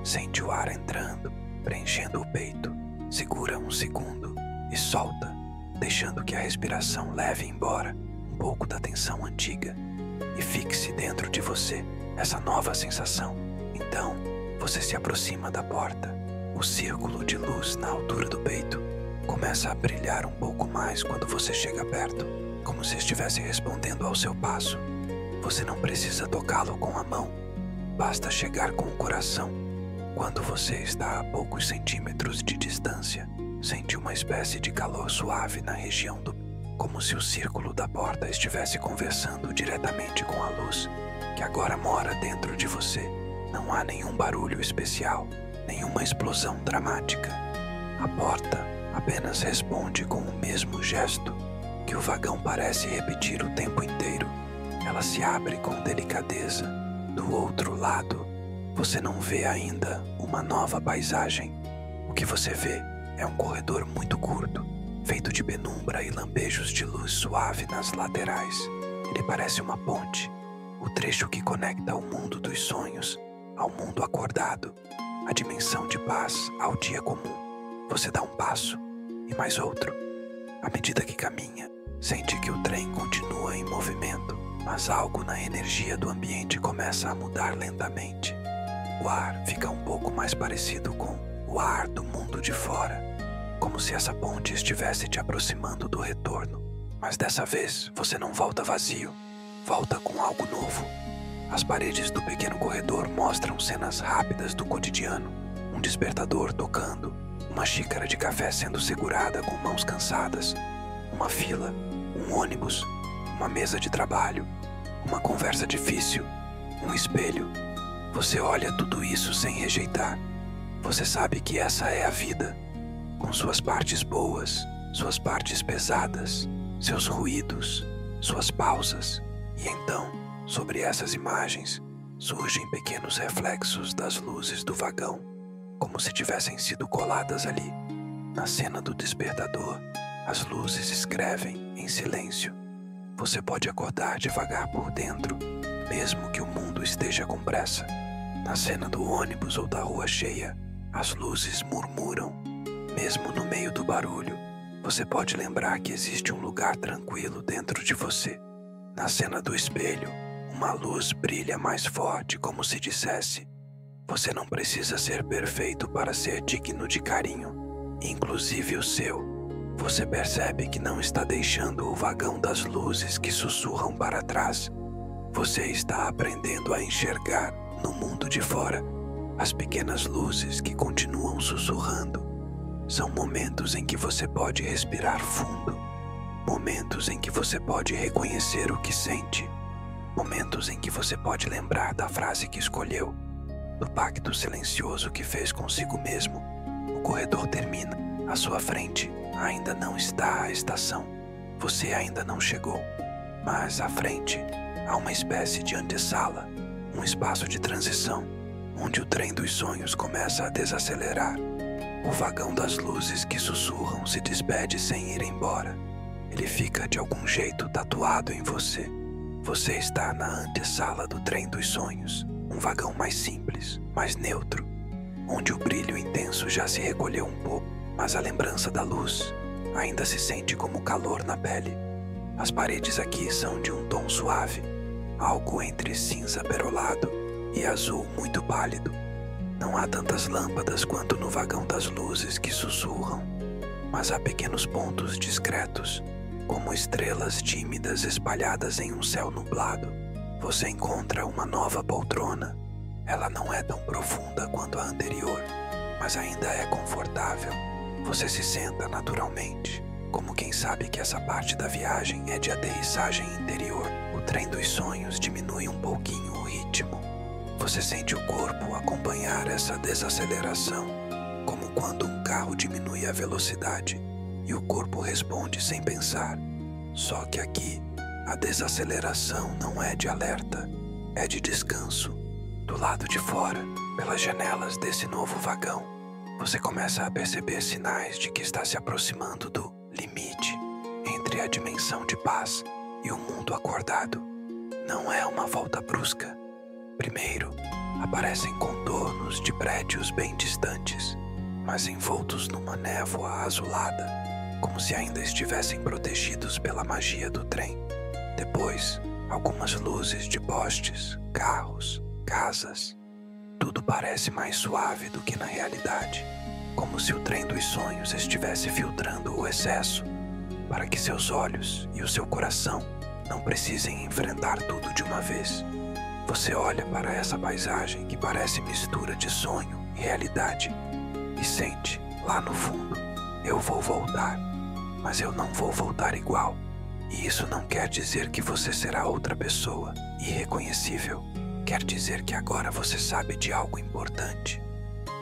sente o ar entrando, preenchendo o peito, segura um segundo e solta, deixando que a respiração leve embora um pouco da tensão antiga e fixe dentro de você essa nova sensação. Então, você se aproxima da porta. O círculo de luz na altura do peito começa a brilhar um pouco mais quando você chega perto, como se estivesse respondendo ao seu passo. Você não precisa tocá-lo com a mão, basta chegar com o coração. Quando você está a poucos centímetros de distância, sente uma espécie de calor suave na região como se o círculo da porta estivesse conversando diretamente com a luz, que agora mora dentro de você. Não há nenhum barulho especial, nenhuma explosão dramática. A porta apenas responde com o mesmo gesto que o vagão parece repetir o tempo inteiro. Ela se abre com delicadeza. Do outro lado, você não vê ainda uma nova paisagem. O que você vê é um corredor muito curto, feito de penumbra e lampejos de luz suave nas laterais. Ele parece uma ponte, o trecho que conecta o mundo dos sonhos ao mundo acordado, a dimensão de paz ao dia comum. Você dá um passo e mais outro. À medida que caminha, sente que o trem continua em movimento, mas algo na energia do ambiente começa a mudar lentamente. O ar fica um pouco mais parecido com o ar do mundo de fora, como se essa ponte estivesse te aproximando do retorno. Mas dessa vez, você não volta vazio, volta com algo novo. As paredes do pequeno corredor mostram cenas rápidas do cotidiano. Um despertador tocando, uma xícara de café sendo segurada com mãos cansadas, uma fila, um ônibus, uma mesa de trabalho, uma conversa difícil, um espelho. Você olha tudo isso sem rejeitar. Você sabe que essa é a vida, com suas partes boas, suas partes pesadas, seus ruídos, suas pausas. E então, sobre essas imagens, surgem pequenos reflexos das luzes do vagão, como se tivessem sido coladas ali. Na cena do despertador, as luzes escrevem em silêncio. Você pode acordar devagar por dentro, mesmo que o mundo esteja com pressa. Na cena do ônibus ou da rua cheia, as luzes murmuram. Mesmo no meio do barulho, você pode lembrar que existe um lugar tranquilo dentro de você. Na cena do espelho, uma luz brilha mais forte, como se dissesse: você não precisa ser perfeito para ser digno de carinho, inclusive o seu. Você percebe que não está deixando o vagão das luzes que sussurram para trás. Você está aprendendo a enxergar, no mundo de fora, as pequenas luzes que continuam sussurrando. São momentos em que você pode respirar fundo, momentos em que você pode reconhecer o que sente, momentos em que você pode lembrar da frase que escolheu, do pacto silencioso que fez consigo mesmo. O corredor termina. À sua frente ainda não está a estação. Você ainda não chegou. Mas à frente há uma espécie de antessala, um espaço de transição, onde o trem dos sonhos começa a desacelerar. O vagão das luzes que sussurram se despede sem ir embora. Ele fica de algum jeito tatuado em você. Você está na antessala do trem dos sonhos, um vagão mais simples, mais neutro, onde o brilho intenso já se recolheu um pouco, mas a lembrança da luz ainda se sente como calor na pele. As paredes aqui são de um tom suave, algo entre cinza perolado e azul muito pálido. Não há tantas lâmpadas quanto no vagão das luzes que sussurram, mas há pequenos pontos discretos, como estrelas tímidas espalhadas em um céu nublado. Você encontra uma nova poltrona. Ela não é tão profunda quanto a anterior, mas ainda é confortável. Você se senta naturalmente, como quem sabe que essa parte da viagem é de aterrissagem interior. O trem dos sonhos diminui um pouquinho o ritmo. Você sente o corpo acompanhar essa desaceleração, como quando um carro diminui a velocidade e o corpo responde sem pensar. Só que aqui, a desaceleração não é de alerta, é de descanso. Do lado de fora, pelas janelas desse novo vagão, você começa a perceber sinais de que está se aproximando do limite entre a dimensão de paz e o mundo acordado. Não é uma volta brusca. Primeiro, aparecem contornos de prédios bem distantes, mas envoltos numa névoa azulada, como se ainda estivessem protegidos pela magia do trem. Depois, algumas luzes de postes, carros, casas. Tudo parece mais suave do que na realidade, como se o trem dos sonhos estivesse filtrando o excesso, para que seus olhos e o seu coração não precisem enfrentar tudo de uma vez. Você olha para essa paisagem que parece mistura de sonho e realidade e sente, lá no fundo, eu vou voltar, mas eu não vou voltar igual. E isso não quer dizer que você será outra pessoa, irreconhecível. Quer dizer que agora você sabe de algo importante,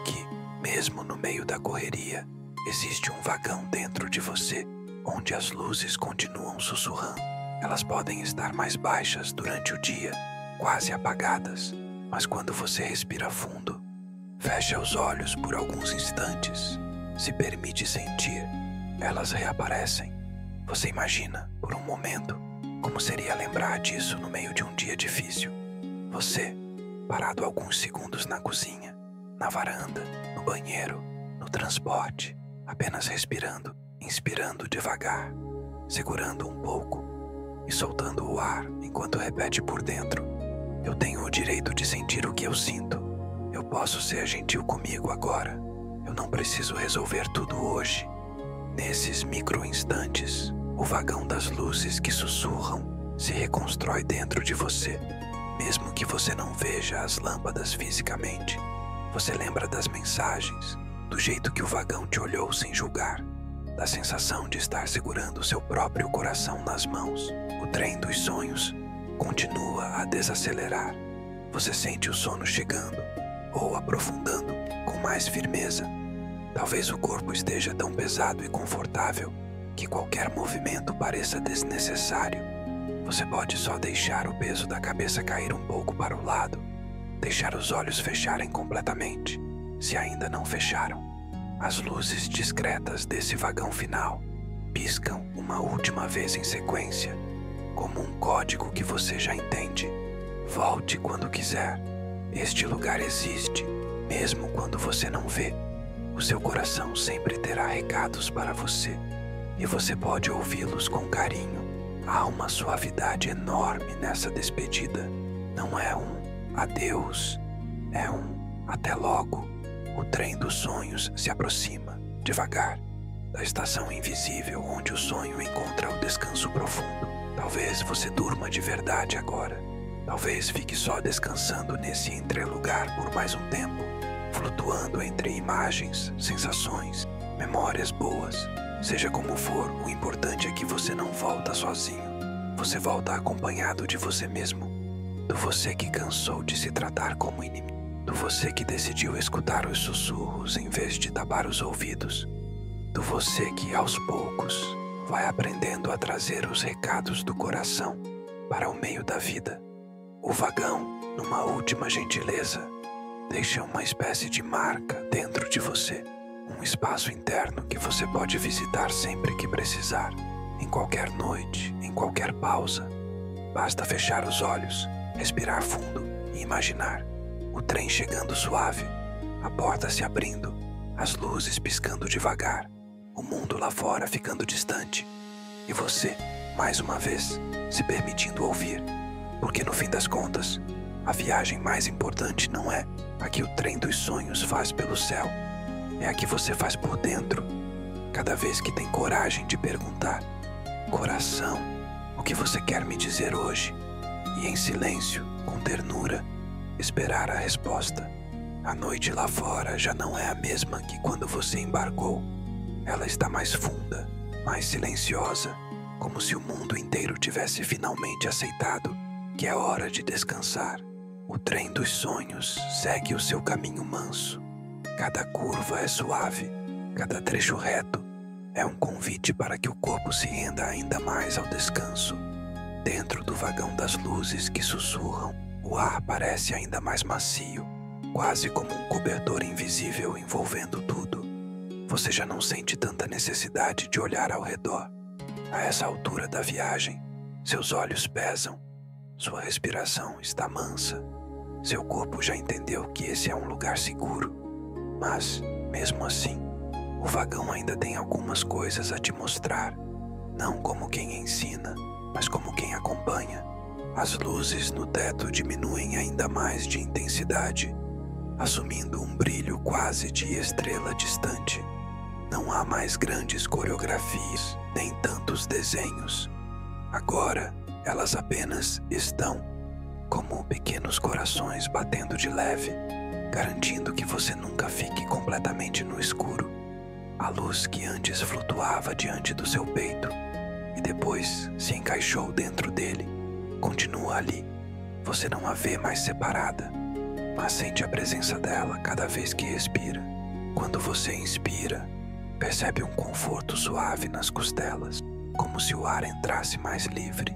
que, mesmo no meio da correria, existe um vagão dentro de você, onde as luzes continuam sussurrando. Elas podem estar mais baixas durante o dia, quase apagadas, mas quando você respira fundo, fecha os olhos por alguns instantes, se permite sentir, elas reaparecem. Você imagina, por um momento, como seria lembrar disso no meio de um dia difícil. Você, parado alguns segundos na cozinha, na varanda, no banheiro, no transporte, apenas respirando, inspirando devagar, segurando um pouco e soltando o ar enquanto repete por dentro: eu tenho o direito de sentir o que eu sinto. Eu posso ser gentil comigo agora. Eu não preciso resolver tudo hoje. Nesses micro-instantes, o vagão das luzes que sussurram se reconstrói dentro de você. Mesmo que você não veja as lâmpadas fisicamente, você lembra das mensagens, do jeito que o vagão te olhou sem julgar, da sensação de estar segurando seu próprio coração nas mãos. O trem dos sonhos continua a desacelerar. Você sente o sono chegando, ou aprofundando com mais firmeza. Talvez o corpo esteja tão pesado e confortável que qualquer movimento pareça desnecessário. Você pode só deixar o peso da cabeça cair um pouco para o lado, deixar os olhos fecharem completamente, se ainda não fecharam. As luzes discretas desse vagão final piscam uma última vez em sequência, como um código que você já entende. Volte quando quiser. Este lugar existe, mesmo quando você não vê. O seu coração sempre terá recados para você, e você pode ouvi-los com carinho. Há uma suavidade enorme nessa despedida. Não é um adeus, é um até logo. O trem dos sonhos se aproxima, devagar, da estação invisível onde o sonho encontra o descanso profundo. Talvez você durma de verdade agora. Talvez fique só descansando nesse entrelugar por mais um tempo, flutuando entre imagens, sensações, memórias boas. Seja como for, o importante é que você não volta sozinho. Você volta acompanhado de você mesmo, do você que cansou de se tratar como inimigo, do você que decidiu escutar os sussurros em vez de tapar os ouvidos, do você que, aos poucos, vai aprendendo a trazer os recados do coração para o meio da vida. O vagão, numa última gentileza, deixa uma espécie de marca dentro de você. Um espaço interno que você pode visitar sempre que precisar, em qualquer noite, em qualquer pausa. Basta fechar os olhos, respirar fundo e imaginar o trem chegando suave, a porta se abrindo, as luzes piscando devagar, o mundo lá fora ficando distante e você, mais uma vez, se permitindo ouvir. Porque no fim das contas, a viagem mais importante não é a que o trem dos sonhos faz pelo céu, é a que você faz por dentro, cada vez que tem coragem de perguntar: coração, o que você quer me dizer hoje? E em silêncio, com ternura, esperar a resposta. A noite lá fora já não é a mesma que quando você embarcou. Ela está mais funda, mais silenciosa, como se o mundo inteiro tivesse finalmente aceitado que é hora de descansar. O trem dos sonhos segue o seu caminho manso. Cada curva é suave, cada trecho reto é um convite para que o corpo se renda ainda mais ao descanso. Dentro do vagão das luzes que sussurram, o ar parece ainda mais macio, quase como um cobertor invisível envolvendo tudo. Você já não sente tanta necessidade de olhar ao redor. A essa altura da viagem, seus olhos pesam, sua respiração está mansa. Seu corpo já entendeu que esse é um lugar seguro. Mas, mesmo assim, o vagão ainda tem algumas coisas a te mostrar. Não como quem ensina, mas como quem acompanha. As luzes no teto diminuem ainda mais de intensidade, assumindo um brilho quase de estrela distante. Não há mais grandes coreografias, nem tantos desenhos. Agora, elas apenas estão, como pequenos corações batendo de leve, garantindo que você nunca fique completamente no escuro. A luz que antes flutuava diante do seu peito e depois se encaixou dentro dele, continua ali. Você não a vê mais separada, mas sente a presença dela cada vez que respira. Quando você inspira, percebe um conforto suave nas costelas, como se o ar entrasse mais livre.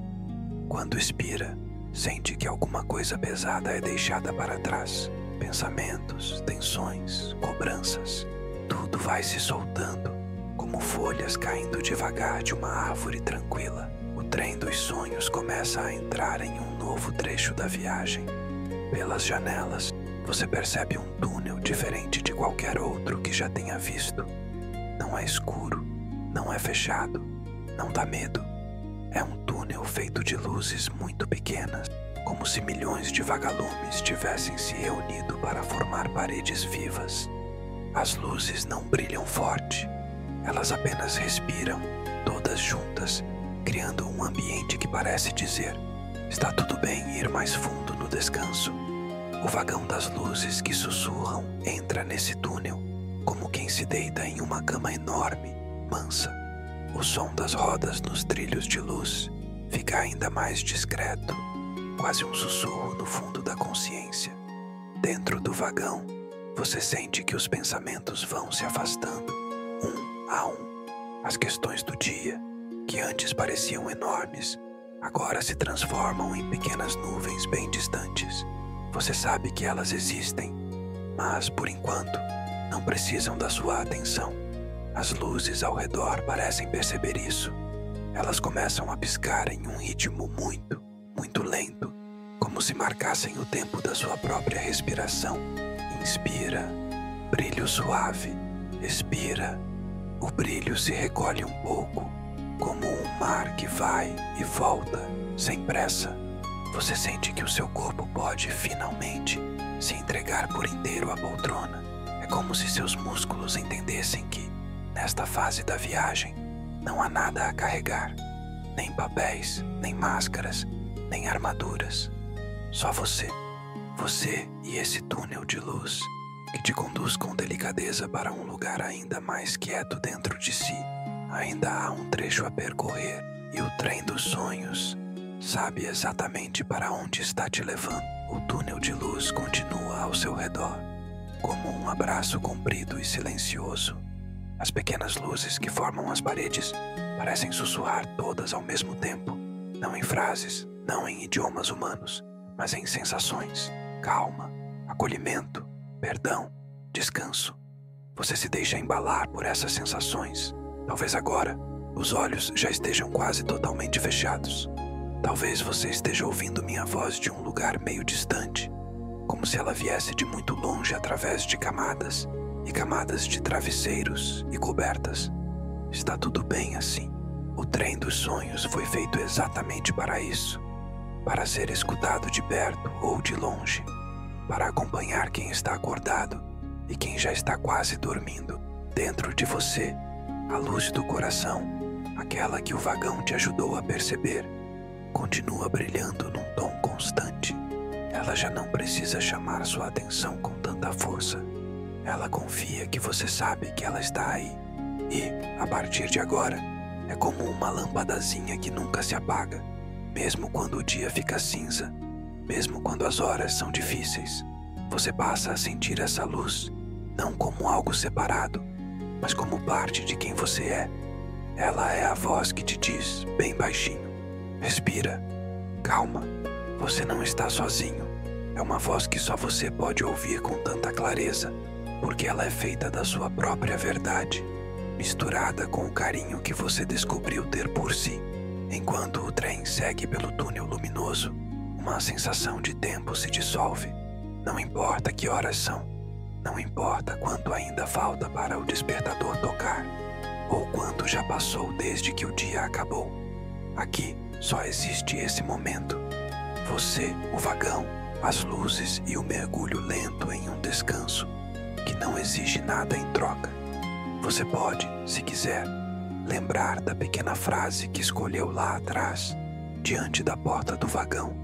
Quando expira, sente que alguma coisa pesada é deixada para trás. Pensamentos, tensões, cobranças, tudo vai se soltando, como folhas caindo devagar de uma árvore tranquila. O trem dos sonhos começa a entrar em um novo trecho da viagem. Pelas janelas, você percebe um túnel diferente de qualquer outro que já tenha visto. Não é escuro, não é fechado, não dá medo. É um túnel feito de luzes muito pequenas, como se milhões de vagalumes tivessem se reunido para formar paredes vivas. As luzes não brilham forte, elas apenas respiram, todas juntas, criando um ambiente que parece dizer: está tudo bem ir mais fundo no descanso. O vagão das luzes que sussurram entra nesse túnel, como quem se deita em uma cama enorme, mansa. O som das rodas nos trilhos de luz fica ainda mais discreto, quase um sussurro no fundo da consciência. Dentro do vagão, você sente que os pensamentos vão se afastando, um a um. As questões do dia, que antes pareciam enormes, agora se transformam em pequenas nuvens bem distantes. Você sabe que elas existem, mas, por enquanto, não precisam da sua atenção. As luzes ao redor parecem perceber isso. Elas começam a piscar em um ritmo muito, muito lento, como se marcassem o tempo da sua própria respiração. Inspira, brilho suave. Expira, o brilho se recolhe um pouco, como um mar que vai e volta, sem pressa. Você sente que o seu corpo pode, finalmente, se entregar por inteiro à poltrona. É como se seus músculos entendessem que, nesta fase da viagem, não há nada a carregar. Nem papéis, nem máscaras, nem armaduras. Só você. Você e esse túnel de luz que te conduz com delicadeza para um lugar ainda mais quieto dentro de si. Ainda há um trecho a percorrer e o trem dos sonhos sabe exatamente para onde está te levando. O túnel de luz continua ao seu redor, como um abraço comprido e silencioso. As pequenas luzes que formam as paredes parecem sussurrar todas ao mesmo tempo, não em frases, não em idiomas humanos, mas em sensações, calma, acolhimento, perdão, descanso. Você se deixa embalar por essas sensações. Talvez agora os olhos já estejam quase totalmente fechados. Talvez você esteja ouvindo minha voz de um lugar meio distante, como se ela viesse de muito longe através de camadas e camadas de travesseiros e cobertas. Está tudo bem assim. O trem dos sonhos foi feito exatamente para isso, para ser escutado de perto ou de longe, para acompanhar quem está acordado e quem já está quase dormindo. Dentro de você, a luz do coração, aquela que o vagão te ajudou a perceber, continua brilhando num tom constante. Ela já não precisa chamar sua atenção com tanta força. Ela confia que você sabe que ela está aí. E, a partir de agora, é como uma lâmpadazinha que nunca se apaga, mesmo quando o dia fica cinza, mesmo quando as horas são difíceis. Você passa a sentir essa luz, não como algo separado, mas como parte de quem você é. Ela é a voz que te diz, bem baixinho: respira, calma, você não está sozinho. É uma voz que só você pode ouvir com tanta clareza, porque ela é feita da sua própria verdade, misturada com o carinho que você descobriu ter por si. Enquanto o trem segue pelo túnel luminoso, uma sensação de tempo se dissolve. Não importa que horas são, não importa quanto ainda falta para o despertador tocar, ou quanto já passou desde que o dia acabou. Aqui só existe esse momento. Você, o vagão, as luzes e o mergulho lento em um descanso que não exige nada em troca. Você pode, se quiser, lembrar da pequena frase que escolheu lá atrás, diante da porta do vagão,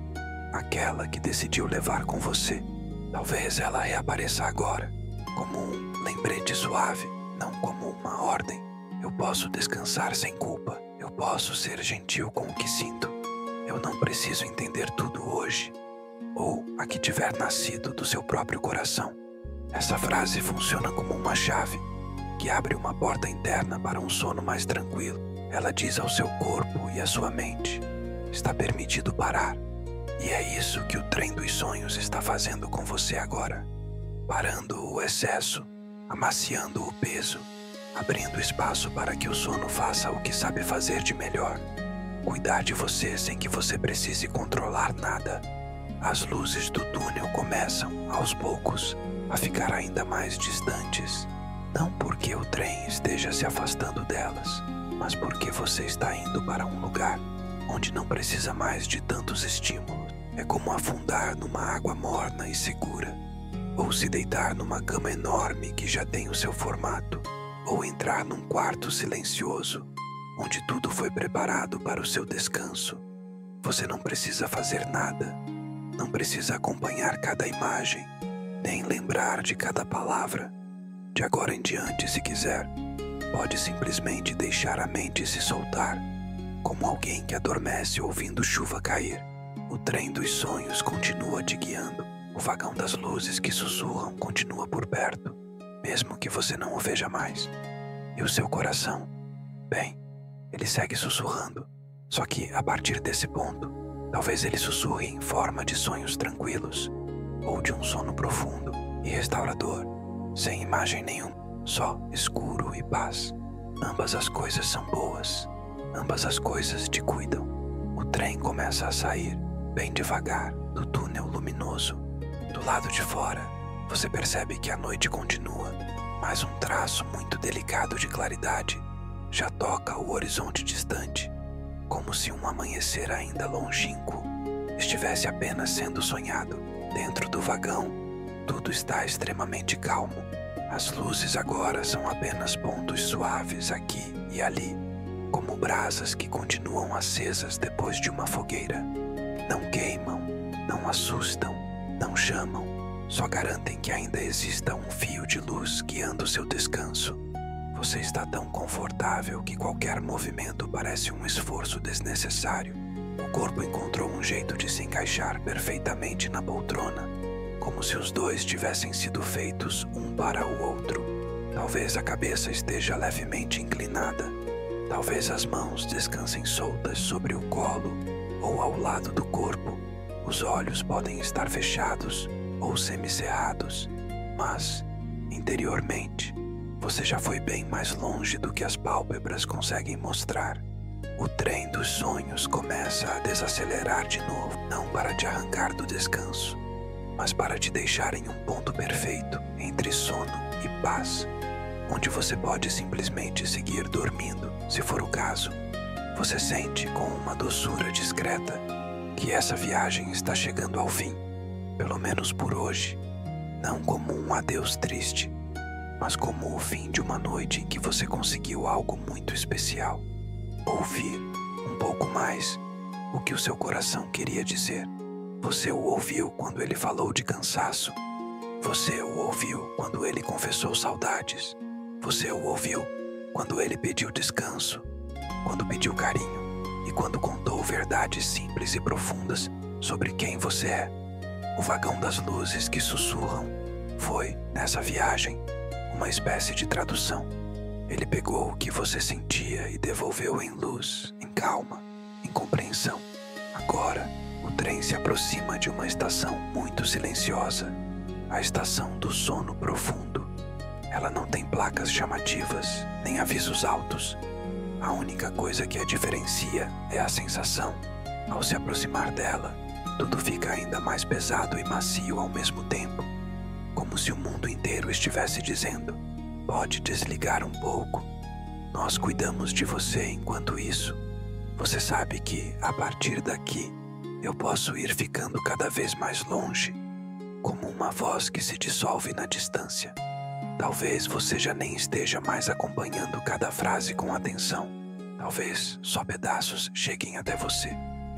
aquela que decidiu levar com você. Talvez ela reapareça agora, como um lembrete suave, não como uma ordem. Eu posso descansar sem culpa, eu posso ser gentil com o que sinto. Eu não preciso entender tudo hoje, ou a que tiver nascido do seu próprio coração. Essa frase funciona como uma chave que abre uma porta interna para um sono mais tranquilo. Ela diz ao seu corpo e à sua mente: está permitido parar. E é isso que o trem dos sonhos está fazendo com você agora. Parando o excesso, amaciando o peso, abrindo espaço para que o sono faça o que sabe fazer de melhor. Cuidar de você sem que você precise controlar nada. As luzes do túnel começam, aos poucos, a ficar ainda mais distantes. Não porque o trem esteja se afastando delas, mas porque você está indo para um lugar onde não precisa mais de tantos estímulos. É como afundar numa água morna e segura, ou se deitar numa cama enorme que já tem o seu formato, ou entrar num quarto silencioso, onde tudo foi preparado para o seu descanso. Você não precisa fazer nada, não precisa acompanhar cada imagem, nem lembrar de cada palavra. De agora em diante, se quiser, pode simplesmente deixar a mente se soltar, como alguém que adormece ouvindo chuva cair. O trem dos sonhos continua te guiando. O vagão das luzes que sussurram continua por perto, mesmo que você não o veja mais. E o seu coração, bem, ele segue sussurrando, só que a partir desse ponto, talvez ele sussurre em forma de sonhos tranquilos, ou de um sono profundo e restaurador, sem imagem nenhuma, só escuro e paz. Ambas as coisas são boas, ambas as coisas te cuidam. O trem começa a sair, bem devagar, do túnel luminoso. Do lado de fora, você percebe que a noite continua, mas um traço muito delicado de claridade já toca o horizonte distante, como se um amanhecer ainda longínquo estivesse apenas sendo sonhado. Dentro do vagão, tudo está extremamente calmo. As luzes agora são apenas pontos suaves aqui e ali, como brasas que continuam acesas depois de uma fogueira. Não queimam, não assustam, não chamam, só garantem que ainda exista um fio de luz guiando seu descanso. Você está tão confortável que qualquer movimento parece um esforço desnecessário. O corpo encontrou um jeito de se encaixar perfeitamente na poltrona, como se os dois tivessem sido feitos um para o outro. Talvez a cabeça esteja levemente inclinada, talvez as mãos descansem soltas sobre o colo ou ao lado do corpo. Os olhos podem estar fechados ou semicerrados, mas, interiormente, você já foi bem mais longe do que as pálpebras conseguem mostrar. O trem dos sonhos começa a desacelerar de novo, não para te arrancar do descanso, mas para te deixar em um ponto perfeito entre sono e paz, onde você pode simplesmente seguir dormindo, se for o caso. Você sente com uma doçura discreta que essa viagem está chegando ao fim, pelo menos por hoje, não como um adeus triste, mas como o fim de uma noite em que você conseguiu algo muito especial. Ouvir um pouco mais o que o seu coração queria dizer. Você o ouviu quando ele falou de cansaço. Você o ouviu quando ele confessou saudades. Você o ouviu quando ele pediu descanso, quando pediu carinho e quando contou verdades simples e profundas sobre quem você é. O vagão das luzes que sussurram foi, nessa viagem, uma espécie de tradução. Ele pegou o que você sentia e devolveu em luz, em calma, em compreensão. Agora, O trem se aproxima de uma estação muito silenciosa, a estação do sono profundo. Ela não tem placas chamativas, nem avisos altos. A única coisa que a diferencia é a sensação. Ao se aproximar dela, tudo fica ainda mais pesado e macio ao mesmo tempo, como se o mundo inteiro estivesse dizendo: pode desligar um pouco. Nós cuidamos de você enquanto isso. Você sabe que, a partir daqui, eu posso ir ficando cada vez mais longe, como uma voz que se dissolve na distância. Talvez você já nem esteja mais acompanhando cada frase com atenção. Talvez só pedaços cheguem até você,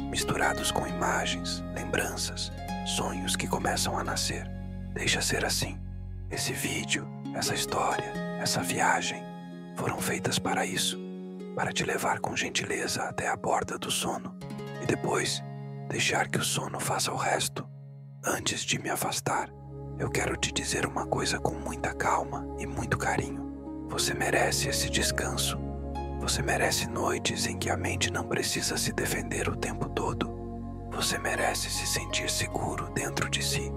misturados com imagens, lembranças, sonhos que começam a nascer. Deixa ser assim. Esse vídeo, essa história, essa viagem foram feitas para isso, para te levar com gentileza até a porta do sono e depois deixar que o sono faça o resto. Antes de me afastar, eu quero te dizer uma coisa com muita calma e muito carinho. Você merece esse descanso. Você merece noites em que a mente não precisa se defender o tempo todo. Você merece se sentir seguro dentro de si.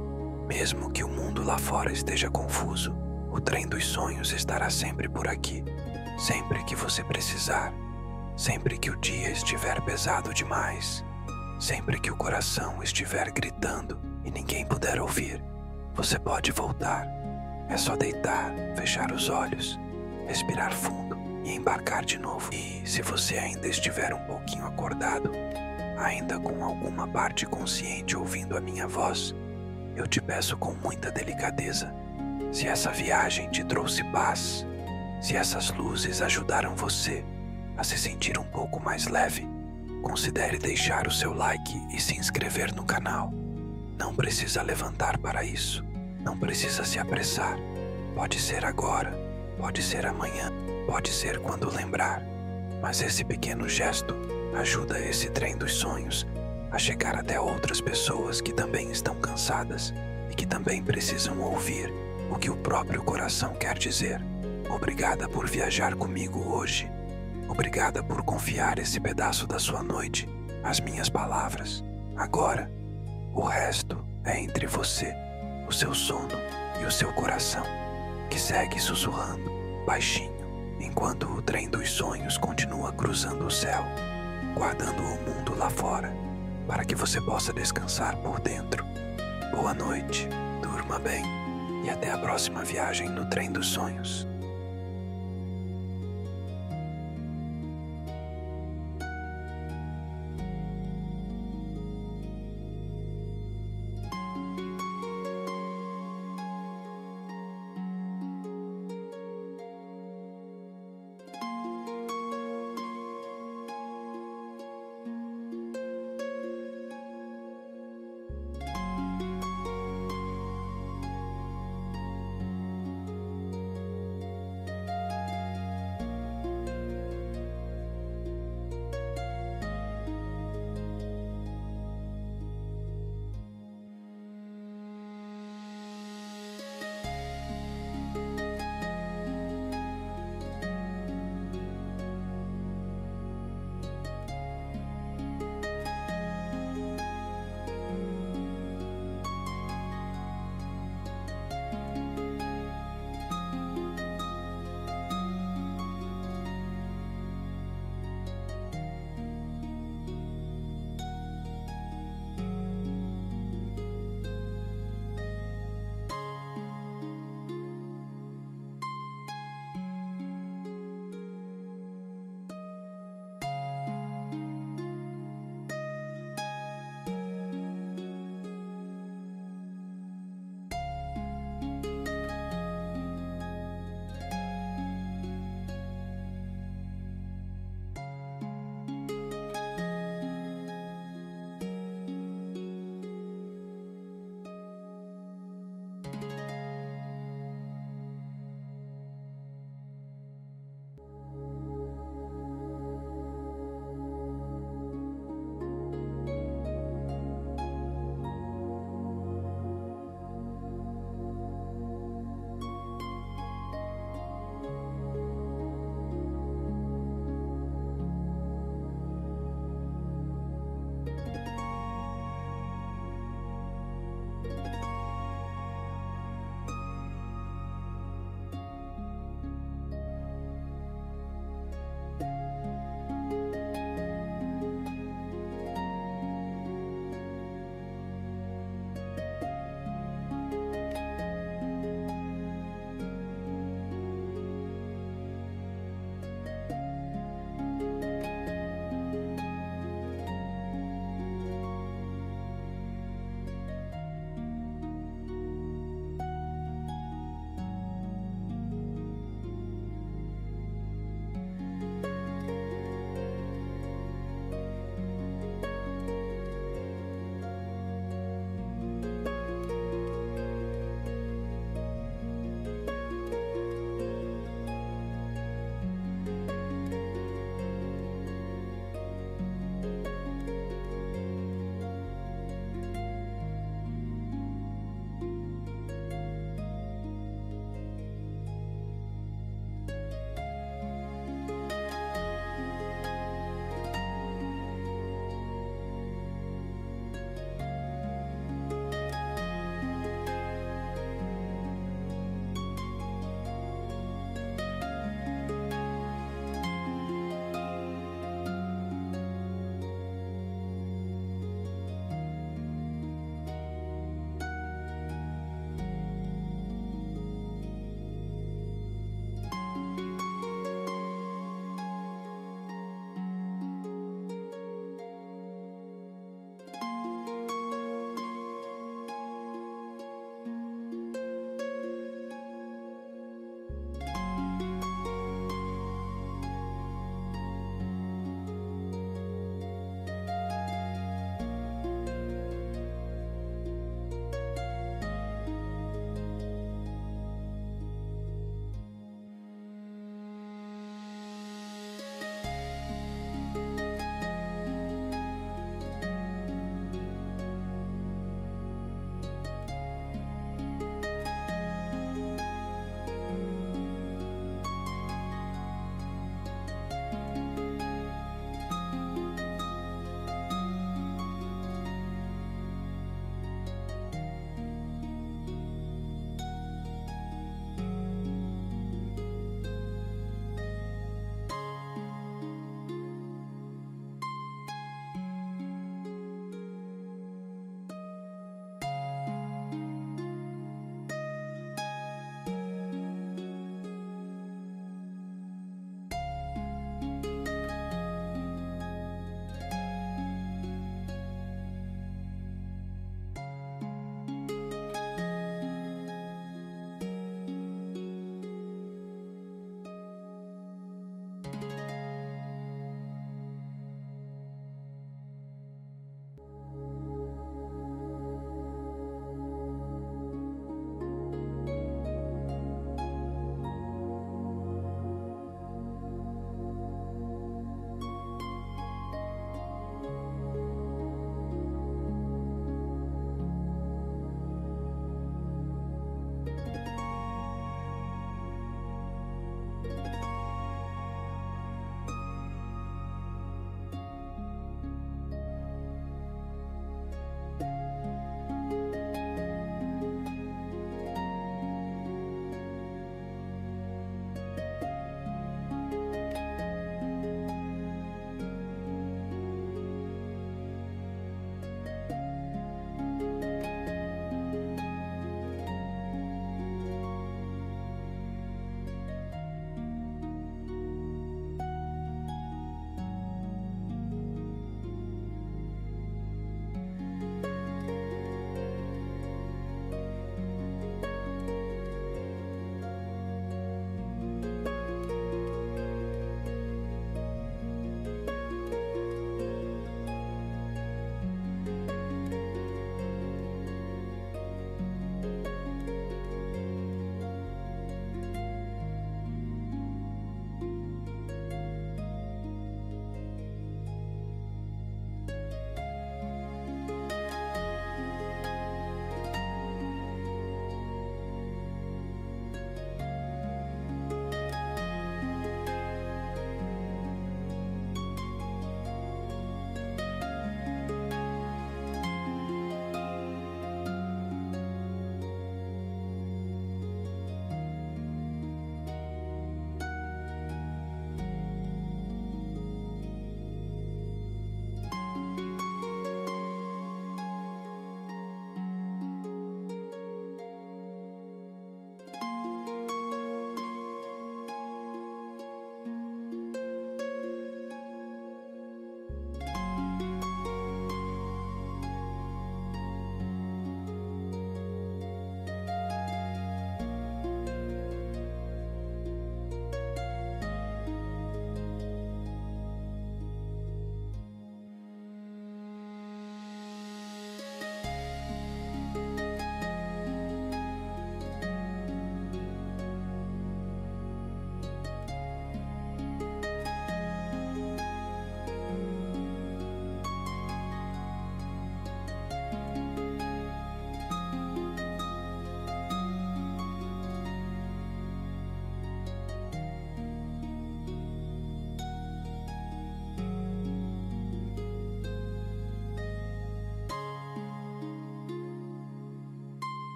Mesmo que o mundo lá fora esteja confuso, o trem dos sonhos estará sempre por aqui. Sempre que você precisar. Sempre que o dia estiver pesado demais. Sempre que o coração estiver gritando e ninguém puder ouvir, você pode voltar. É só deitar, fechar os olhos, respirar fundo e embarcar de novo. E se você ainda estiver um pouquinho acordado, ainda com alguma parte consciente ouvindo a minha voz, eu te peço com muita delicadeza, se essa viagem te trouxe paz, se essas luzes ajudaram você a se sentir um pouco mais leve, considere deixar o seu like e se inscrever no canal. Não precisa levantar para isso, não precisa se apressar. Pode ser agora, pode ser amanhã, pode ser quando lembrar. Mas esse pequeno gesto ajuda esse trem dos sonhos a chegar até outras pessoas que também estão cansadas e que também precisam ouvir o que o próprio coração quer dizer. Obrigada por viajar comigo hoje. Obrigada por confiar esse pedaço da sua noite às minhas palavras. Agora, o resto é entre você, o seu sono e o seu coração, que segue sussurrando, baixinho, enquanto o trem dos sonhos continua cruzando o céu, guardando o mundo lá fora, para que você possa descansar por dentro. Boa noite, durma bem e até a próxima viagem no trem dos sonhos.